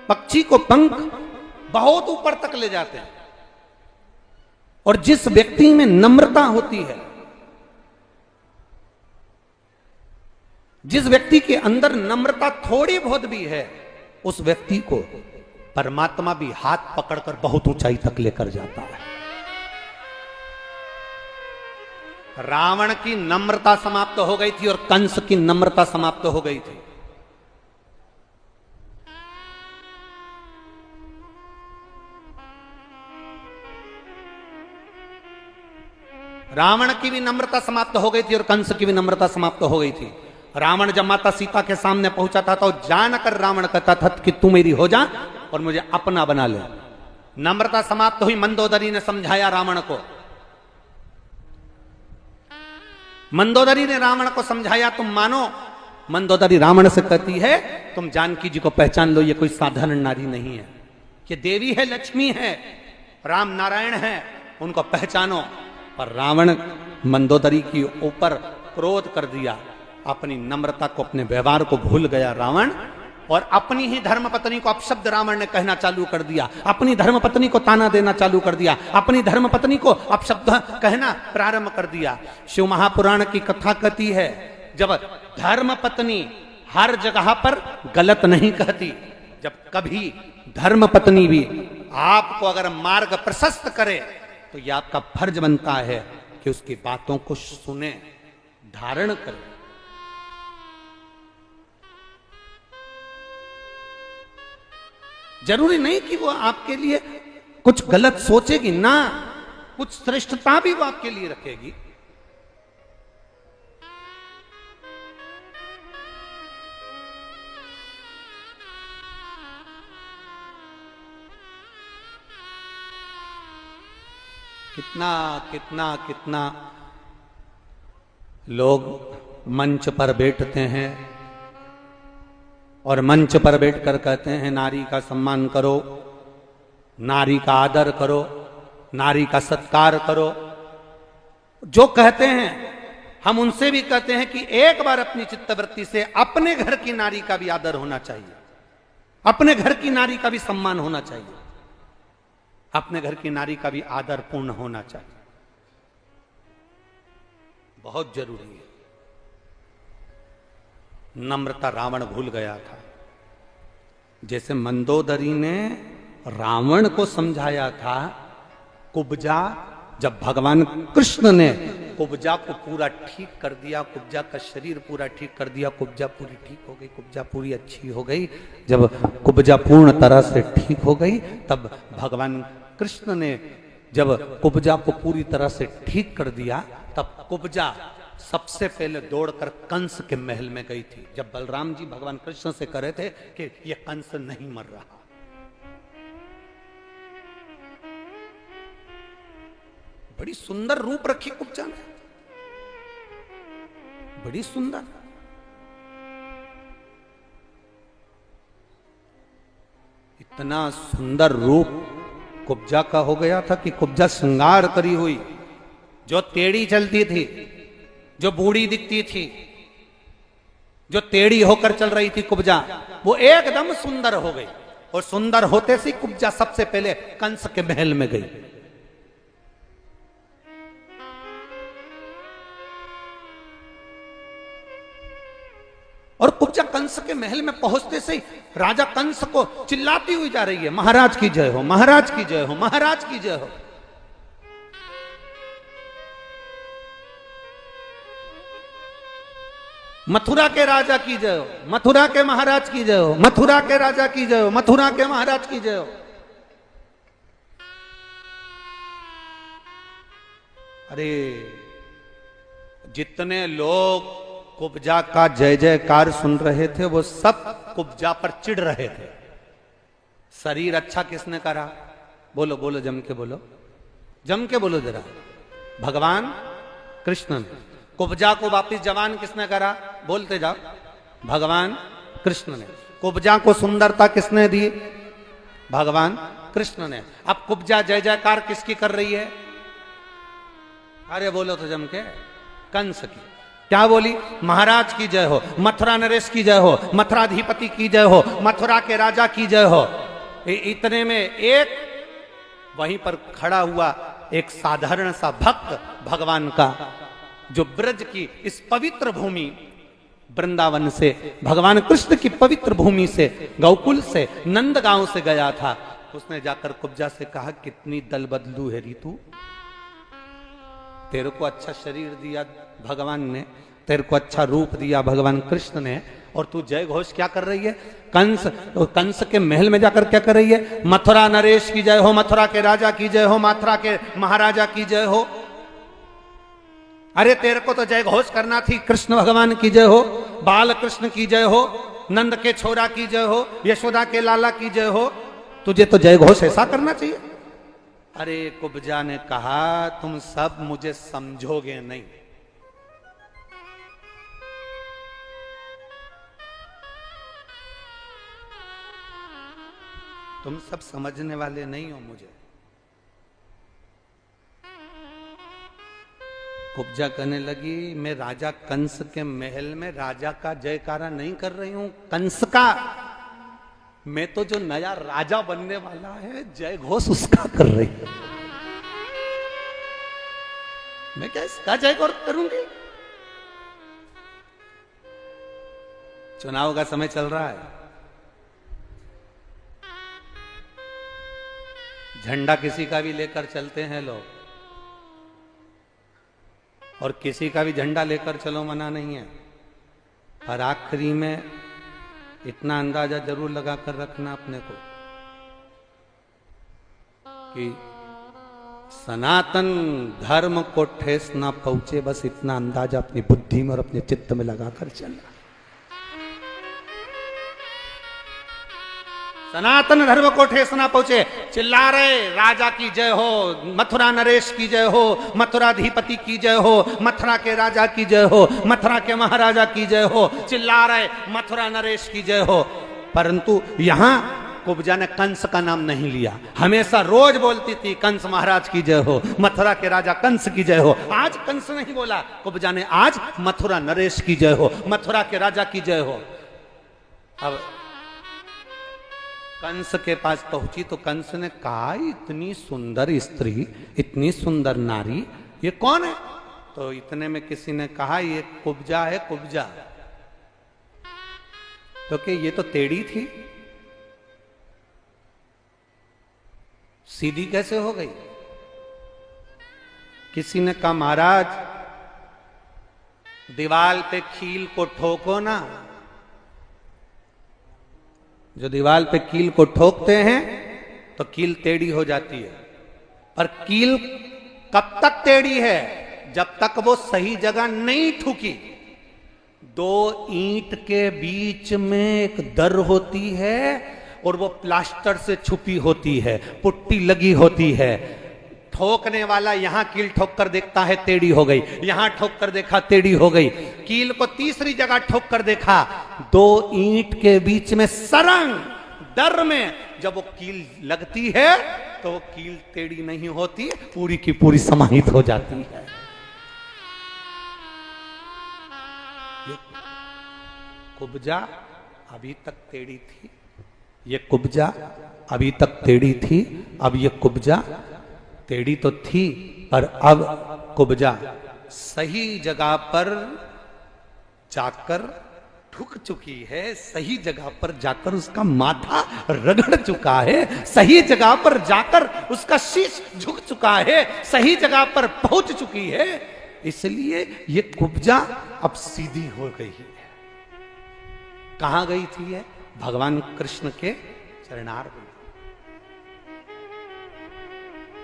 पक्षी को पंख बहुत ऊपर तक ले जाते हैं। और जिस व्यक्ति में नम्रता होती है, जिस व्यक्ति के अंदर नम्रता थोड़ी बहुत भी है, उस व्यक्ति को परमात्मा भी हाथ पकड़कर बहुत ऊंचाई तक लेकर जाता है। रावण की नम्रता समाप्त हो गई थी और कंस की नम्रता समाप्त हो गई थी। रावण की भी नम्रता समाप्त हो गई थी और कंस की भी नम्रता समाप्त हो गई थी। रावण जब माता सीता के सामने पहुंचा था तो जानकर रावण कहता था कि तू मेरी हो जा और मुझे अपना बना ले। नम्रता समाप्त हुई। मंदोदरी ने समझाया रावण को, मंदोदरी ने रावण को समझाया, तुम मानो। मंदोदरी रावण से कहती है, तुम जानकी जी को पहचान लो, ये कोई साधारण नारी नहीं है, ये देवी है, लक्ष्मी है, राम नारायण है, उनको पहचानो। पर रावण मंदोदरी की ऊपर क्रोध कर दिया, अपनी नम्रता को, अपने व्यवहार को भूल गया रावण, और अपनी ही धर्मपत्नी को अपशब्द रावण ने कहना चालू कर दिया, अपनी धर्मपत्नी को ताना देना चालू कर दिया, अपनी धर्मपत्नी को अपशब्द कहना प्रारंभ कर दिया। शिव महापुराण की कथा कहती है, जब धर्मपत्नी हर जगह पर गलत नहीं कहती, जब कभी धर्मपत्नी भी आपको अगर मार्ग प्रशस्त करे तो यह आपका फर्ज बनता है कि उसकी बातों को सुने, धारण करे। जरूरी नहीं कि वो आपके लिए कुछ गलत सोचेगी ना, कुछ श्रेष्ठता भी वो आपके लिए रखेगी। कितना कितना कितना लोग मंच पर बैठते हैं और मंच पर बैठकर कहते हैं नारी का सम्मान करो, नारी का आदर करो, नारी का सत्कार करो। जो कहते हैं हम उनसे भी कहते हैं कि एक बार अपनी चित्तवृत्ति से अपने घर की नारी का भी आदर होना चाहिए, अपने घर की नारी का भी सम्मान होना चाहिए, अपने घर की नारी का भी आदर पूर्ण होना चाहिए। बहुत जरूरी है। नम्रता रावण भूल गया था। जैसे मंदोदरी ने रावण को समझाया था, कुब्जा जब भगवान कृष्ण ने कुब्जा को पूरा ठीक कर दिया, कुब्जा का शरीर पूरा ठीक कर दिया, कुब्जा पूरी ठीक हो गई, कुब्जा पूरी अच्छी हो गई। जब कुब्जा पूर्ण तरह से ठीक हो गई तब भगवान कृष्ण ने जब कुब्जा को पूरी तरह से ठीक कर दिया तब कुब्जा सबसे पहले दौड़कर कंस के महल में गई थी। जब बलराम जी भगवान कृष्ण से कह रहे थे कि ये कंस नहीं मर रहा, बड़ी सुंदर रूप रखी कुब्जा ने, बड़ी सुंदर। इतना सुंदर रूप कुब्जा का हो गया था कि कुब्जा श्रृंगार करी हुई, जो टेढ़ी चलती थी, जो बूढ़ी दिखती थी, जो टेढ़ी होकर चल रही थी कुब्जा, वो एकदम सुंदर हो गई। और सुंदर होते से कुब्जा सबसे पहले कंस के महल में गई। और कुब्जा कंस के महल में पहुंचते से ही राजा कंस को चिल्लाती हुई जा रही है, महाराज की जय हो, महाराज की जय हो, महाराज की जय हो। मथुरा के राजा की जय हो, मथुरा के महाराज की जय हो, मथुरा के राजा की जय हो, मथुरा के महाराज की जय हो। अरे जितने लोग कुब्जा का जय जयकार सुन रहे थे वो सब कुब्जा पर चिढ़ रहे थे। शरीर अच्छा किसने करा? बोलो बोलो, जम के बोलो, जम के बोलो जरा। भगवान कृष्ण ने। कुब्जा को वापिस जवान किसने करा? बोलते जाओ। भगवान कृष्ण ने। कुब्जा को सुंदरता किसने दी? भगवान कृष्ण ने। अब कुब्जा जय जयकार किसकी कर रही है? अरे बोलो तो जम के। कंस की। क्या बोली? महाराज की जय हो, मथुरा नरेश की जय हो, मथुराधिपति की जय हो, मथुरा के राजा की जय हो। इतने में एक वहीं पर खड़ा हुआ एक साधारण सा भक्त भगवान का, जो ब्रज की इस पवित्र भूमि वृंदावन से, भगवान कृष्ण की पवित्र भूमि से, गोकुल से, नंदगांव से गया था, उसने जाकर कुब्जा से कहा, कितनी दल बदलू है रीतू, तेरे को अच्छा शरीर दिया भगवान ने, तेरे को अच्छा रूप दिया भगवान कृष्ण ने, और तू जय घोष क्या कर रही है? कंस के महल में जाकर क्या कर रही है? मथुरा नरेश की जय हो, मथुरा के राजा की जय हो, मथुरा के महाराजा की जय हो। अरे तेरे को तो जय घोष करना थी, कृष्ण भगवान की जय हो, बाल कृष्ण की जय हो, नंद के छोरा की जय हो, यशोदा के लाला की जय हो। तुझे तो जय घोष ऐसा करना चाहिए। अरे कुब्जा ने कहा, तुम सब मुझे समझोगे नहीं। तुम सब समझने वाले नहीं हो मुझे। कुब्जा कहने लगी, मैं राजा कंस के महल में राजा का जयकारा नहीं कर रही हूं, कंस का। मैं तो जो नया राजा बनने वाला है जय घोष उसका कर रही हूं। मैं क्या इसका जय घोष करूंगी? चुनाव का समय चल रहा है, झंडा किसी का भी लेकर चलते हैं लोग। और किसी का भी झंडा लेकर चलो, मना नहीं है, पर आखिरी में इतना अंदाजा जरूर लगा कर रखना अपने को कि सनातन धर्म को ठेस ना पहुंचे, बस इतना अंदाजा अपनी बुद्धि में और अपने चित्त में लगाकर चलना। सनातन धर्म को ठेस ना पहुंचे। चिल्ला रहे राजा की जय हो, मथुरा नरेश की जय हो, मथुराधिपति की जय हो, मथुरा के राजा की जय हो, मथुरा के महाराजा की जय हो, चिल्ला रहे मथुरा नरेश की जय हो। परंतु यहां कुब्जा ने कंस का नाम नहीं लिया। हमेशा रोज बोलती थी कंस महाराज की जय हो, मथुरा के राजा कंस की जय हो। आज कंस नहीं बोला कुब्जा ने, आज मथुरा नरेश की जय हो, मथुरा के राजा की जय हो। अब कंस के पास पहुंची तो कंस ने कहा, इतनी सुंदर स्त्री, इतनी सुंदर नारी, ये कौन है? तो इतने में किसी ने कहा, ये कुब्जा है, कुब्जा। तो कि ये तो टेढ़ी थी, सीधी कैसे हो गई? किसी ने कहा, महाराज दीवाल पे कील को ठोको ना, जो दीवाल पे कील को ठोकते हैं तो कील टेढ़ी हो जाती है। पर कील कब तक टेढ़ी है? जब तक वो सही जगह नहीं ठुकी। दो ईंट के बीच में एक दर होती है और वो प्लास्टर से छुपी होती है, पुट्टी लगी होती है। ठोकने वाला यहां कील ठोक कर देखता है, टेढ़ी हो गई, यहां ठोक कर देखा, टेढ़ी हो गई। कील को तीसरी जगह ठोक कर देखा, दो ईंट के बीच में सरंग दर में जब वो कील लगती है तो वो कील टेढ़ी नहीं होती, पूरी की पूरी समाहित हो जाती है। ये कुब्जा अभी तक टेढ़ी थी, ये कुब्जा अभी तक टेढ़ी थी। अब ये कुब्जा टेढ़ी तो थी, पर अब कुब्जा सही जगह पर जाकर ठुक चुकी है, सही जगह पर जाकर उसका माथा रगड़ चुका है, सही जगह पर जाकर उसका शीश झुक चुका है, सही जगह पर पहुंच चुकी है। इसलिए ये कुब्जा अब सीधी हो गई है। कहां गई थी ये? भगवान कृष्ण के चरणार में।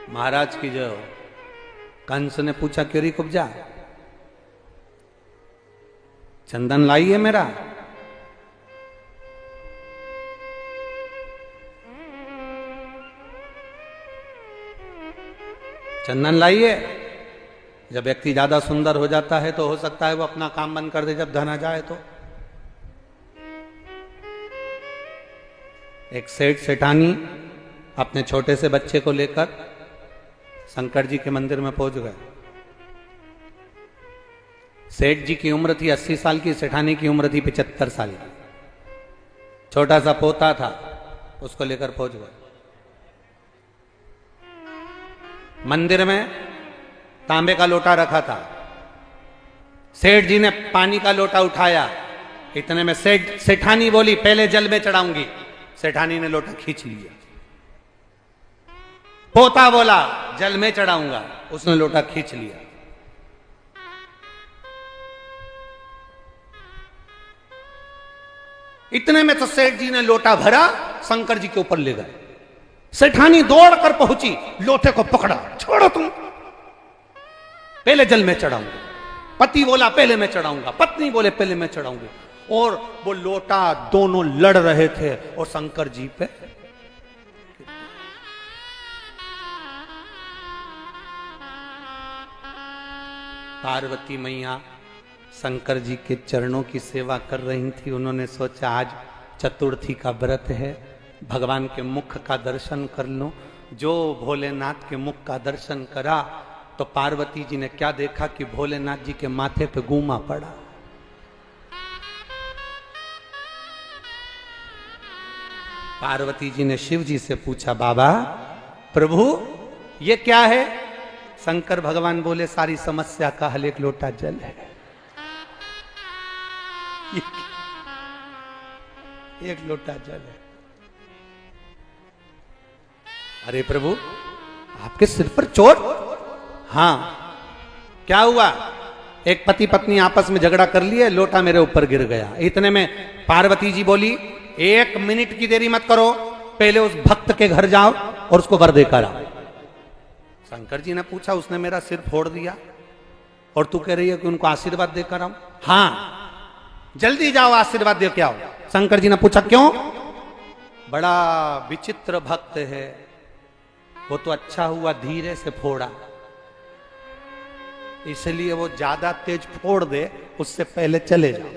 महाराज की जो कंस ने पूछा, क्यों री कुब्जा, चंदन लाई है मेरा? चंदन लाई है? जब व्यक्ति ज्यादा सुंदर हो जाता है तो हो सकता है वो अपना काम बंद कर दे जब धन आ जाए तो। एक सेठ सेठानी अपने छोटे से बच्चे को लेकर शंकर जी के मंदिर में पहुंच गए। सेठ जी की उम्र थी 80 साल की, सेठानी की उम्र थी 75 साल की। छोटा सा पोता था, उसको लेकर पहुंच गए मंदिर में। तांबे का लोटा रखा था, सेठ जी ने पानी का लोटा उठाया। इतने में सेठानी बोली, पहले जल में चढ़ाऊंगी। सेठानी ने लोटा खींच लिया। पोता बोला, जल में चढ़ाऊंगा, उसने लोटा खींच लिया। इतने में तो सेठ जी ने लोटा भरा, शंकर जी के ऊपर ले गए। सेठानी दौड़कर पहुंची, लोटे को पकड़ा, छोड़ो तुम, पहले जल में चढ़ाऊंगा। पति बोला पहले मैं चढ़ाऊंगा, पत्नी बोले पहले मैं चढ़ाऊंगी। और वो लोटा दोनों लड़ रहे थे और शंकर जी पे पार्वती मैया शंकर जी के चरणों की सेवा कर रही थी। उन्होंने सोचा आज चतुर्थी का व्रत है, भगवान के मुख का दर्शन कर लो। जो भोलेनाथ के मुख का दर्शन करा तो पार्वती जी ने क्या देखा कि भोलेनाथ जी के माथे पे गूमा पड़ा। पार्वती जी ने शिव जी से पूछा, बाबा प्रभु ये क्या है? शंकर भगवान बोले, सारी समस्या का हल एक लोटा जल है। एक लोटा जल है। अरे प्रभु आपके सिर पर चोट? हाँ। क्या हुआ? एक पति पत्नी आपस में झगड़ा कर लिए, लोटा मेरे ऊपर गिर गया। इतने में पार्वती जी बोली, 1 मिनट की देरी मत करो, पहले उस भक्त के घर जाओ और उसको वर देकर आओ। शंकर जी ने पूछा, उसने मेरा सिर फोड़ दिया और तू कह रही है कि उनको आशीर्वाद देकर आओ? हाँ, जल्दी जाओ आशीर्वाद दे के आओ। शंकर जी ने पूछा, क्यों? बड़ा विचित्र भक्त है, वो तो अच्छा हुआ धीरे से फोड़ा, इसलिए वो ज्यादा तेज फोड़ दे, उससे पहले चले जाओ।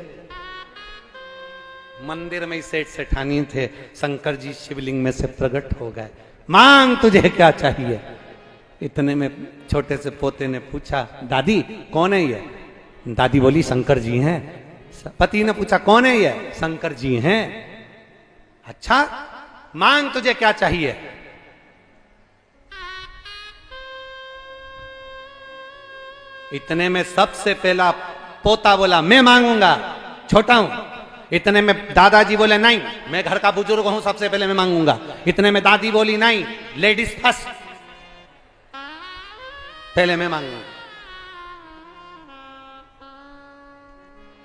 मंदिर में ही सेठ सेठानी थे, शंकर जी शिवलिंग में से प्रकट हो गए। मांग तुझे क्या चाहिए? इतने में छोटे से पोते ने पूछा, दादी कौन है ये? दादी बोली, शंकर जी हैं। पति ने पूछा, कौन है ये? शंकर जी हैं। अच्छा, मांग तुझे क्या चाहिए? इतने में सबसे पहला पोता बोला, मैं मांगूंगा, छोटा हूं। इतने में दादाजी बोले, नहीं मैं घर का बुजुर्ग हूं, सबसे पहले मैं मांगूंगा। इतने में दादी बोली, नहीं लेडीज फर्स्ट, पहले मैं मांगूंगा।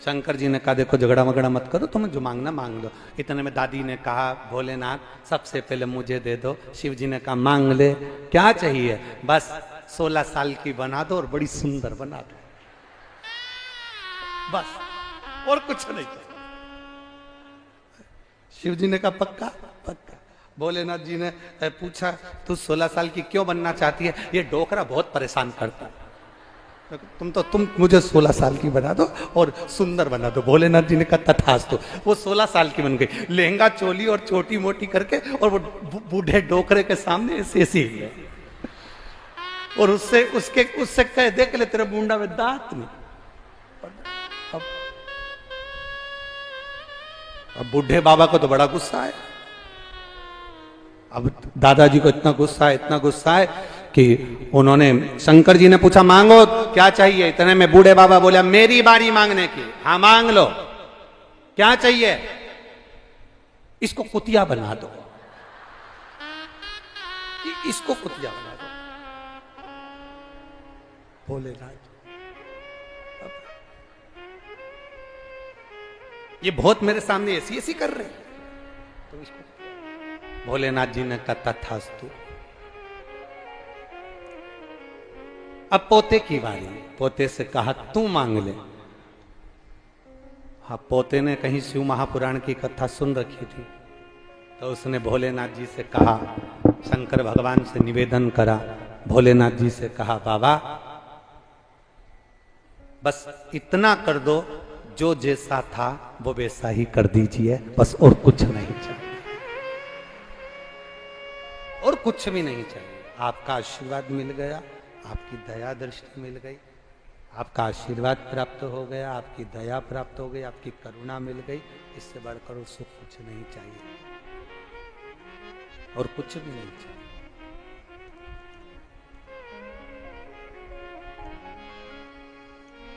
शंकर जी ने कहा, देखो झगड़ा वगड़ा मत करो, तुम्हें जो मांगना मांग लो। इतने में दादी ने कहा, भोलेनाथ सबसे पहले मुझे दे दो। शिव जी ने कहा, मांग ले, क्या चाहिए? बस 16 साल की बना दो और बड़ी सुंदर बना दो, बस, और कुछ नहीं। शिव जी ने कहा, पक्का? पक्का। भोलेनाथ जी ने पूछा, तू 16 साल की क्यों बनना चाहती है? ये डोकरा बहुत परेशान करता है। तुम मुझे 16 साल की बना दो और सुंदर बना दो। भोलेनाथ जी ने कहा, तथास्तु। वो 16 साल की बन गई, लहंगा चोली और छोटी मोटी करके, और वो बूढ़े डोकरे के सामने ऐसे ऐसे ही है। और उससे कह, देख ले तेरे मुंडा में दांत नहीं। अब बूढ़े बाबा को तो बड़ा गुस्सा है। अब दादाजी को इतना गुस्सा है कि उन्होंने, शंकर जी ने पूछा, मांगो क्या चाहिए? इतने में बूढ़े बाबा बोला, मेरी बारी मांगने की। हाँ मांग लो, क्या चाहिए? इसको कुतिया बना दो, इसको कुतिया बना दो। भोलेनाथ, ये बहुत मेरे सामने ऐसी ऐसी कर रहे हैं, तो इसको। भोलेनाथ जी ने कहा, तथास्तु। अब पोते की बारी। पोते से कहा, तू मांग ले। हाँ, पोते ने कहीं शिव महापुराण की कथा सुन रखी थी, तो उसने भोलेनाथ जी से कहा, शंकर भगवान से निवेदन करा। भोलेनाथ जी से कहा, बाबा बस इतना कर दो, जो जैसा था वो वैसा ही कर दीजिए, बस, और कुछ नहीं चाहिए, और कुछ भी नहीं चाहिए। आपका आशीर्वाद मिल गया, आपकी दया दृष्टि मिल गई, आपका आशीर्वाद प्राप्त हो गया, आपकी दया प्राप्त हो गई, आपकी करुणा मिल गई। इससे बढ़कर उसको कुछ नहीं चाहिए, और कुछ भी नहीं चाहिए।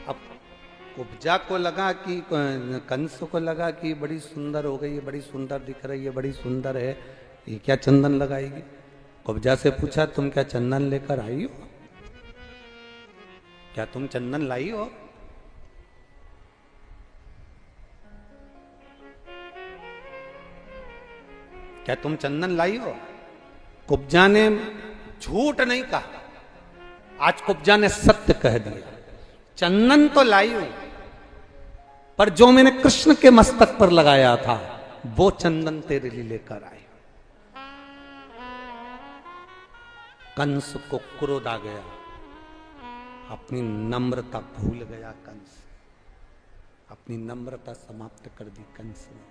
अब कुब्जा को लगा कि, कंस को लगा कि बड़ी सुंदर हो गई है, बड़ी सुंदर दिख रही है, बड़ी सुंदर है, ये क्या चंदन लगाएगी? कुब्जा से पूछा, तुम क्या चंदन लेकर आई हो? क्या तुम चंदन लाई हो? क्या तुम चंदन लाई हो? कुब्जा ने झूठ नहीं कहा, आज कुब्जा ने सत्य कह दिया। चंदन तो लाई हूं, पर जो मैंने कृष्ण के मस्तक पर लगाया था वो चंदन तेरे लिए लेकर आए। कंस को क्रोध आ गया, अपनी नम्रता भूल गया कंस, अपनी नम्रता समाप्त कर दी कंस ने।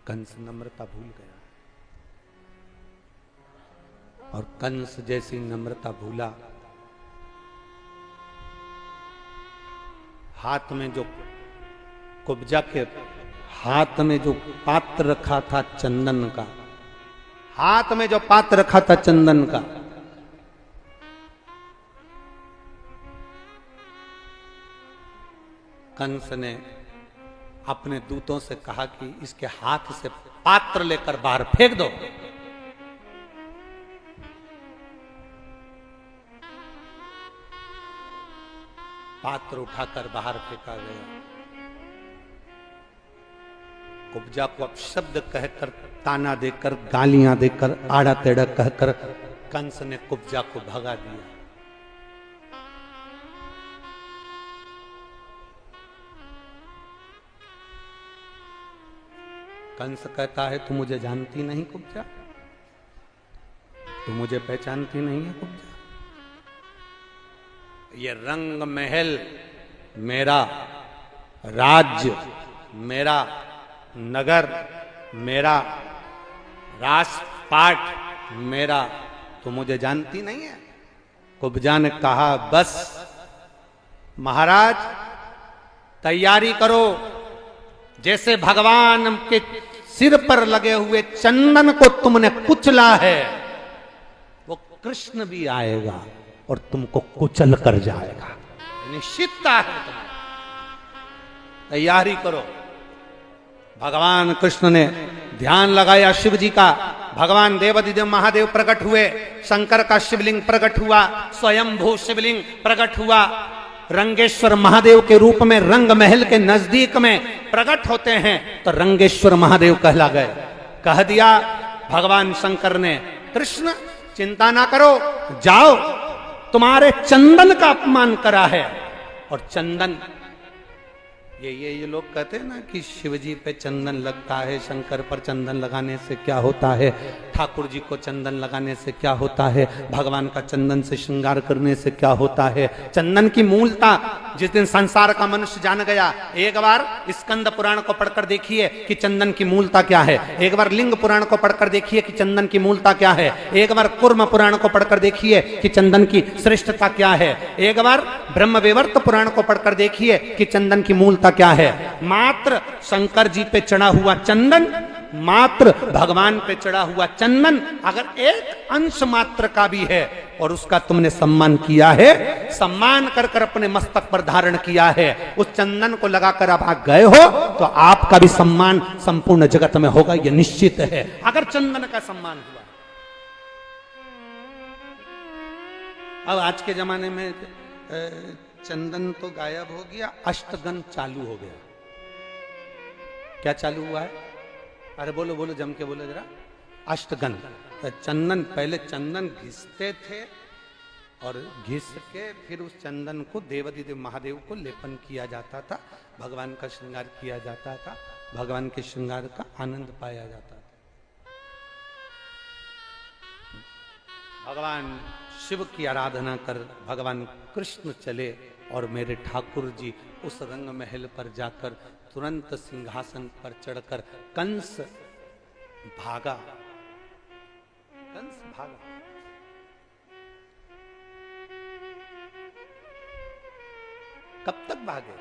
कंस नम्रता भूल गया, और कंस जैसी नम्रता भूला, हाथ में जो, कुब्जा के हाथ में जो पात्र रखा था चंदन का, हाथ में जो पात्र रखा था चंदन का, कंस ने अपने दूतों से कहा कि इसके हाथ से पात्र लेकर बाहर फेंक दो। पात्र उठाकर बाहर फेंका गया। कुब्जा को अपशब्द कहकर, ताना देकर, गालियां देकर, आड़ा टेढ़ा कहकर कंस ने कुब्जा को भगा दिया। कंस कहता है, तू मुझे जानती नहीं कुब्जा, तू मुझे पहचानती नहीं है कुब्जा। ये रंग महल मेरा, राज्य मेरा, नगर मेरा, राजपाट मेरा, तो मुझे जानती नहीं है। कुब्जा ने कहा, बस महाराज तैयारी करो, जैसे भगवान के सिर पर लगे हुए चंदन को तुमने कुचला है, वो कृष्ण भी आएगा और तुमको कुचल कर जाएगा। निश्चितता है, तुम्हें तैयारी करो। भगवान कृष्ण ने ध्यान लगाया शिव जी का। भगवान देवाधिदेव महादेव प्रकट हुए, शंकर का शिवलिंग प्रकट हुआ, स्वयंभू शिवलिंग प्रकट हुआ। रंगेश्वर महादेव के रूप में रंग महल के नजदीक में प्रकट होते हैं तो रंगेश्वर महादेव कहला गए। कह दिया भगवान शंकर ने, कृष्ण चिंता ना करो, जाओ, तुम्हारे चंदन का अपमान करा है। और चंदन, ये लोग कहते हैं ना कि शिवजी पे चंदन लगता है, शंकर पर चंदन लगाने से क्या होता है, ठाकुर जी को चंदन लगाने से क्या होता है, भगवान का चंदन से श्रृंगार करने से क्या होता है। चंदन की मूलता जिस दिन संसार का मनुष्य जान गया, एक बार स्कंद पुराण को पढ़कर देखिए कि चंदन की मूलता क्या है, एक बार लिंग पुराण को पढ़कर देखिए कि चंदन की मूलता क्या है, एक बार कूर्म पुराण को पढ़कर देखिए कि चंदन की श्रेष्ठता क्या है, एक बार ब्रह्मवैवर्त पुराण को पढ़कर देखिए कि चंदन की मूलता क्या है। मात्र शंकर जी पे चढ़ा हुआ चंदन, मात्र भगवान पे चढ़ा हुआ चंदन अगर एक अंश मात्र का भी है और उसका तुमने सम्मान किया है, सम्मान कर कर अपने मस्तक पर धारण किया है, उस चंदन को लगाकर आप गए हो तो आपका भी सम्मान संपूर्ण जगत में होगा, यह निश्चित है। अगर चंदन का सम्मान हुआ। अब आज के जमाने में चंदन तो गायब हो गया, अष्टगन चालू हो गया। क्या चालू हुआ है? अरे बोलो बोलो, जम के बोलो जरा। अष्टगन। चंदन, पहले चंदन घिसते थे और घिस के फिर उस चंदन को देवाधिदेव महादेव को लेपन किया जाता था, भगवान का श्रृंगार किया जाता था, भगवान के श्रृंगार का आनंद पाया जाता था। भगवान शिव की आराधना कर भगवान कृष्ण चले और मेरे ठाकुर जी उस रंग महल पर जाकर तुरंत सिंहासन पर चढ़कर कंस भागा। कंस भागा। कब तक भागे?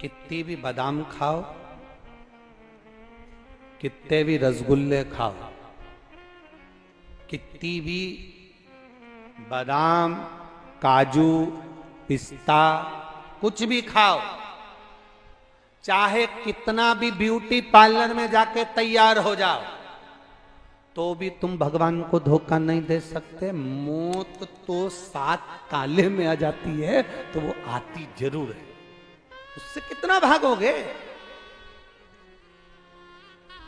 कितनी भी बादाम खाओ, कितने भी रसगुल्ले खाओ, कितनी भी बादाम, काजू, पिस्ता कुछ भी खाओ, चाहे कितना भी ब्यूटी पार्लर में जाके तैयार हो जाओ, तो भी तुम भगवान को धोखा नहीं दे सकते। मौत तो 7 ताले में आ जाती है तो वो आती जरूर है। उससे कितना भागोगे?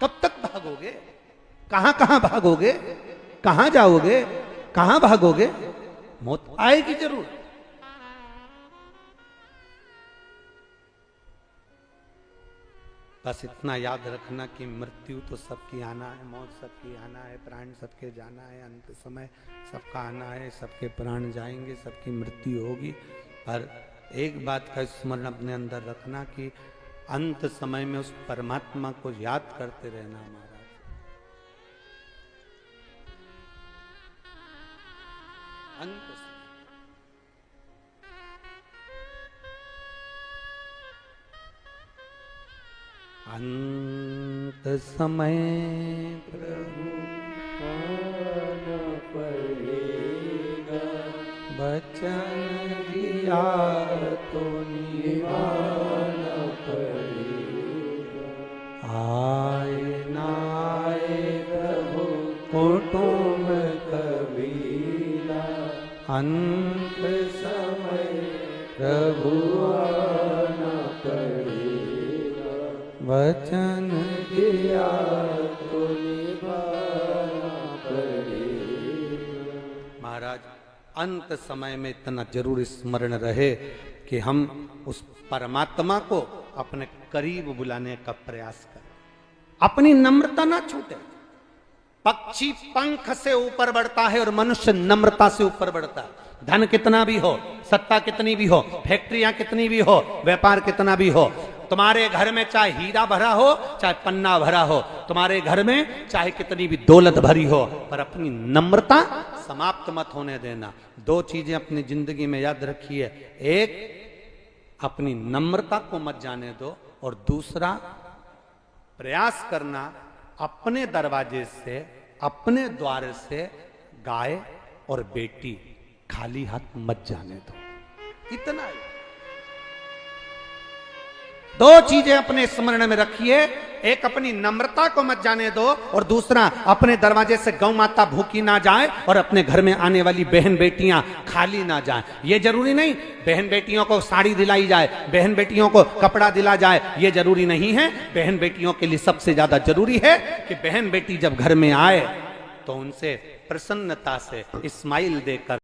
कब तक भागोगे? कहां कहां भागोगे? कहां जाओगे? कहां भागोगे? मौत आएगी जरूर। बस इतना याद रखना कि मृत्यु तो सबकी आना है, मौत सबकी आना है, प्राण सबके जाना है, अंत समय सबका आना है, सबके प्राण जाएंगे, सबकी मृत्यु होगी। पर एक बात का स्मरण अपने अंदर रखना कि अंत समय में उस परमात्मा को याद करते रहना। महाराज अंत समय प्रभु आना पड़ेगा, वचन दिया तो निभाना पड़ेगा। आए ना आए प्रभु कुटुंब कबीला, अंत समय प्रभु आना पड़ेगा, वचन दिया तो निभाना पड़ेगा। महाराज, अंत समय में इतना जरूर स्मरण रहे कि हम उस परमात्मा को अपने करीब बुलाने का प्रयास करें, अपनी नम्रता ना छूटे। पक्षी पंख से ऊपर बढ़ता है और मनुष्य नम्रता से ऊपर बढ़ता है। धन कितना भी हो, सत्ता कितनी भी हो, फैक्ट्रियां कितनी भी हो, व्यापार कितना भी हो, तुम्हारे घर में चाहे हीरा भरा हो चाहे पन्ना भरा हो, तुम्हारे घर में चाहे कितनी भी दौलत भरी हो, पर अपनी नम्रता समाप्त मत होने देना। दो चीजें अपनी जिंदगी में याद रखिए, एक अपनी नम्रता को मत जाने दो, और दूसरा प्रयास करना अपने दरवाजे से, अपने द्वार से गाय और बेटी खाली हाथ मत जाने दो। इतना ही। दो चीजें अपने स्मरण में रखिए, एक अपनी नम्रता को मत जाने दो, और दूसरा अपने दरवाजे से गौ माता भूखी ना जाए और अपने घर में आने वाली बहन बेटियां खाली ना जाए। ये जरूरी नहीं बहन बेटियों को साड़ी दिलाई जाए, बहन बेटियों को कपड़ा दिला जाए, ये जरूरी नहीं है। बहन बेटियों के लिए सबसे ज्यादा जरूरी है कि बहन बेटी जब घर में आए तो उनसे प्रसन्नता से स्माइल देकर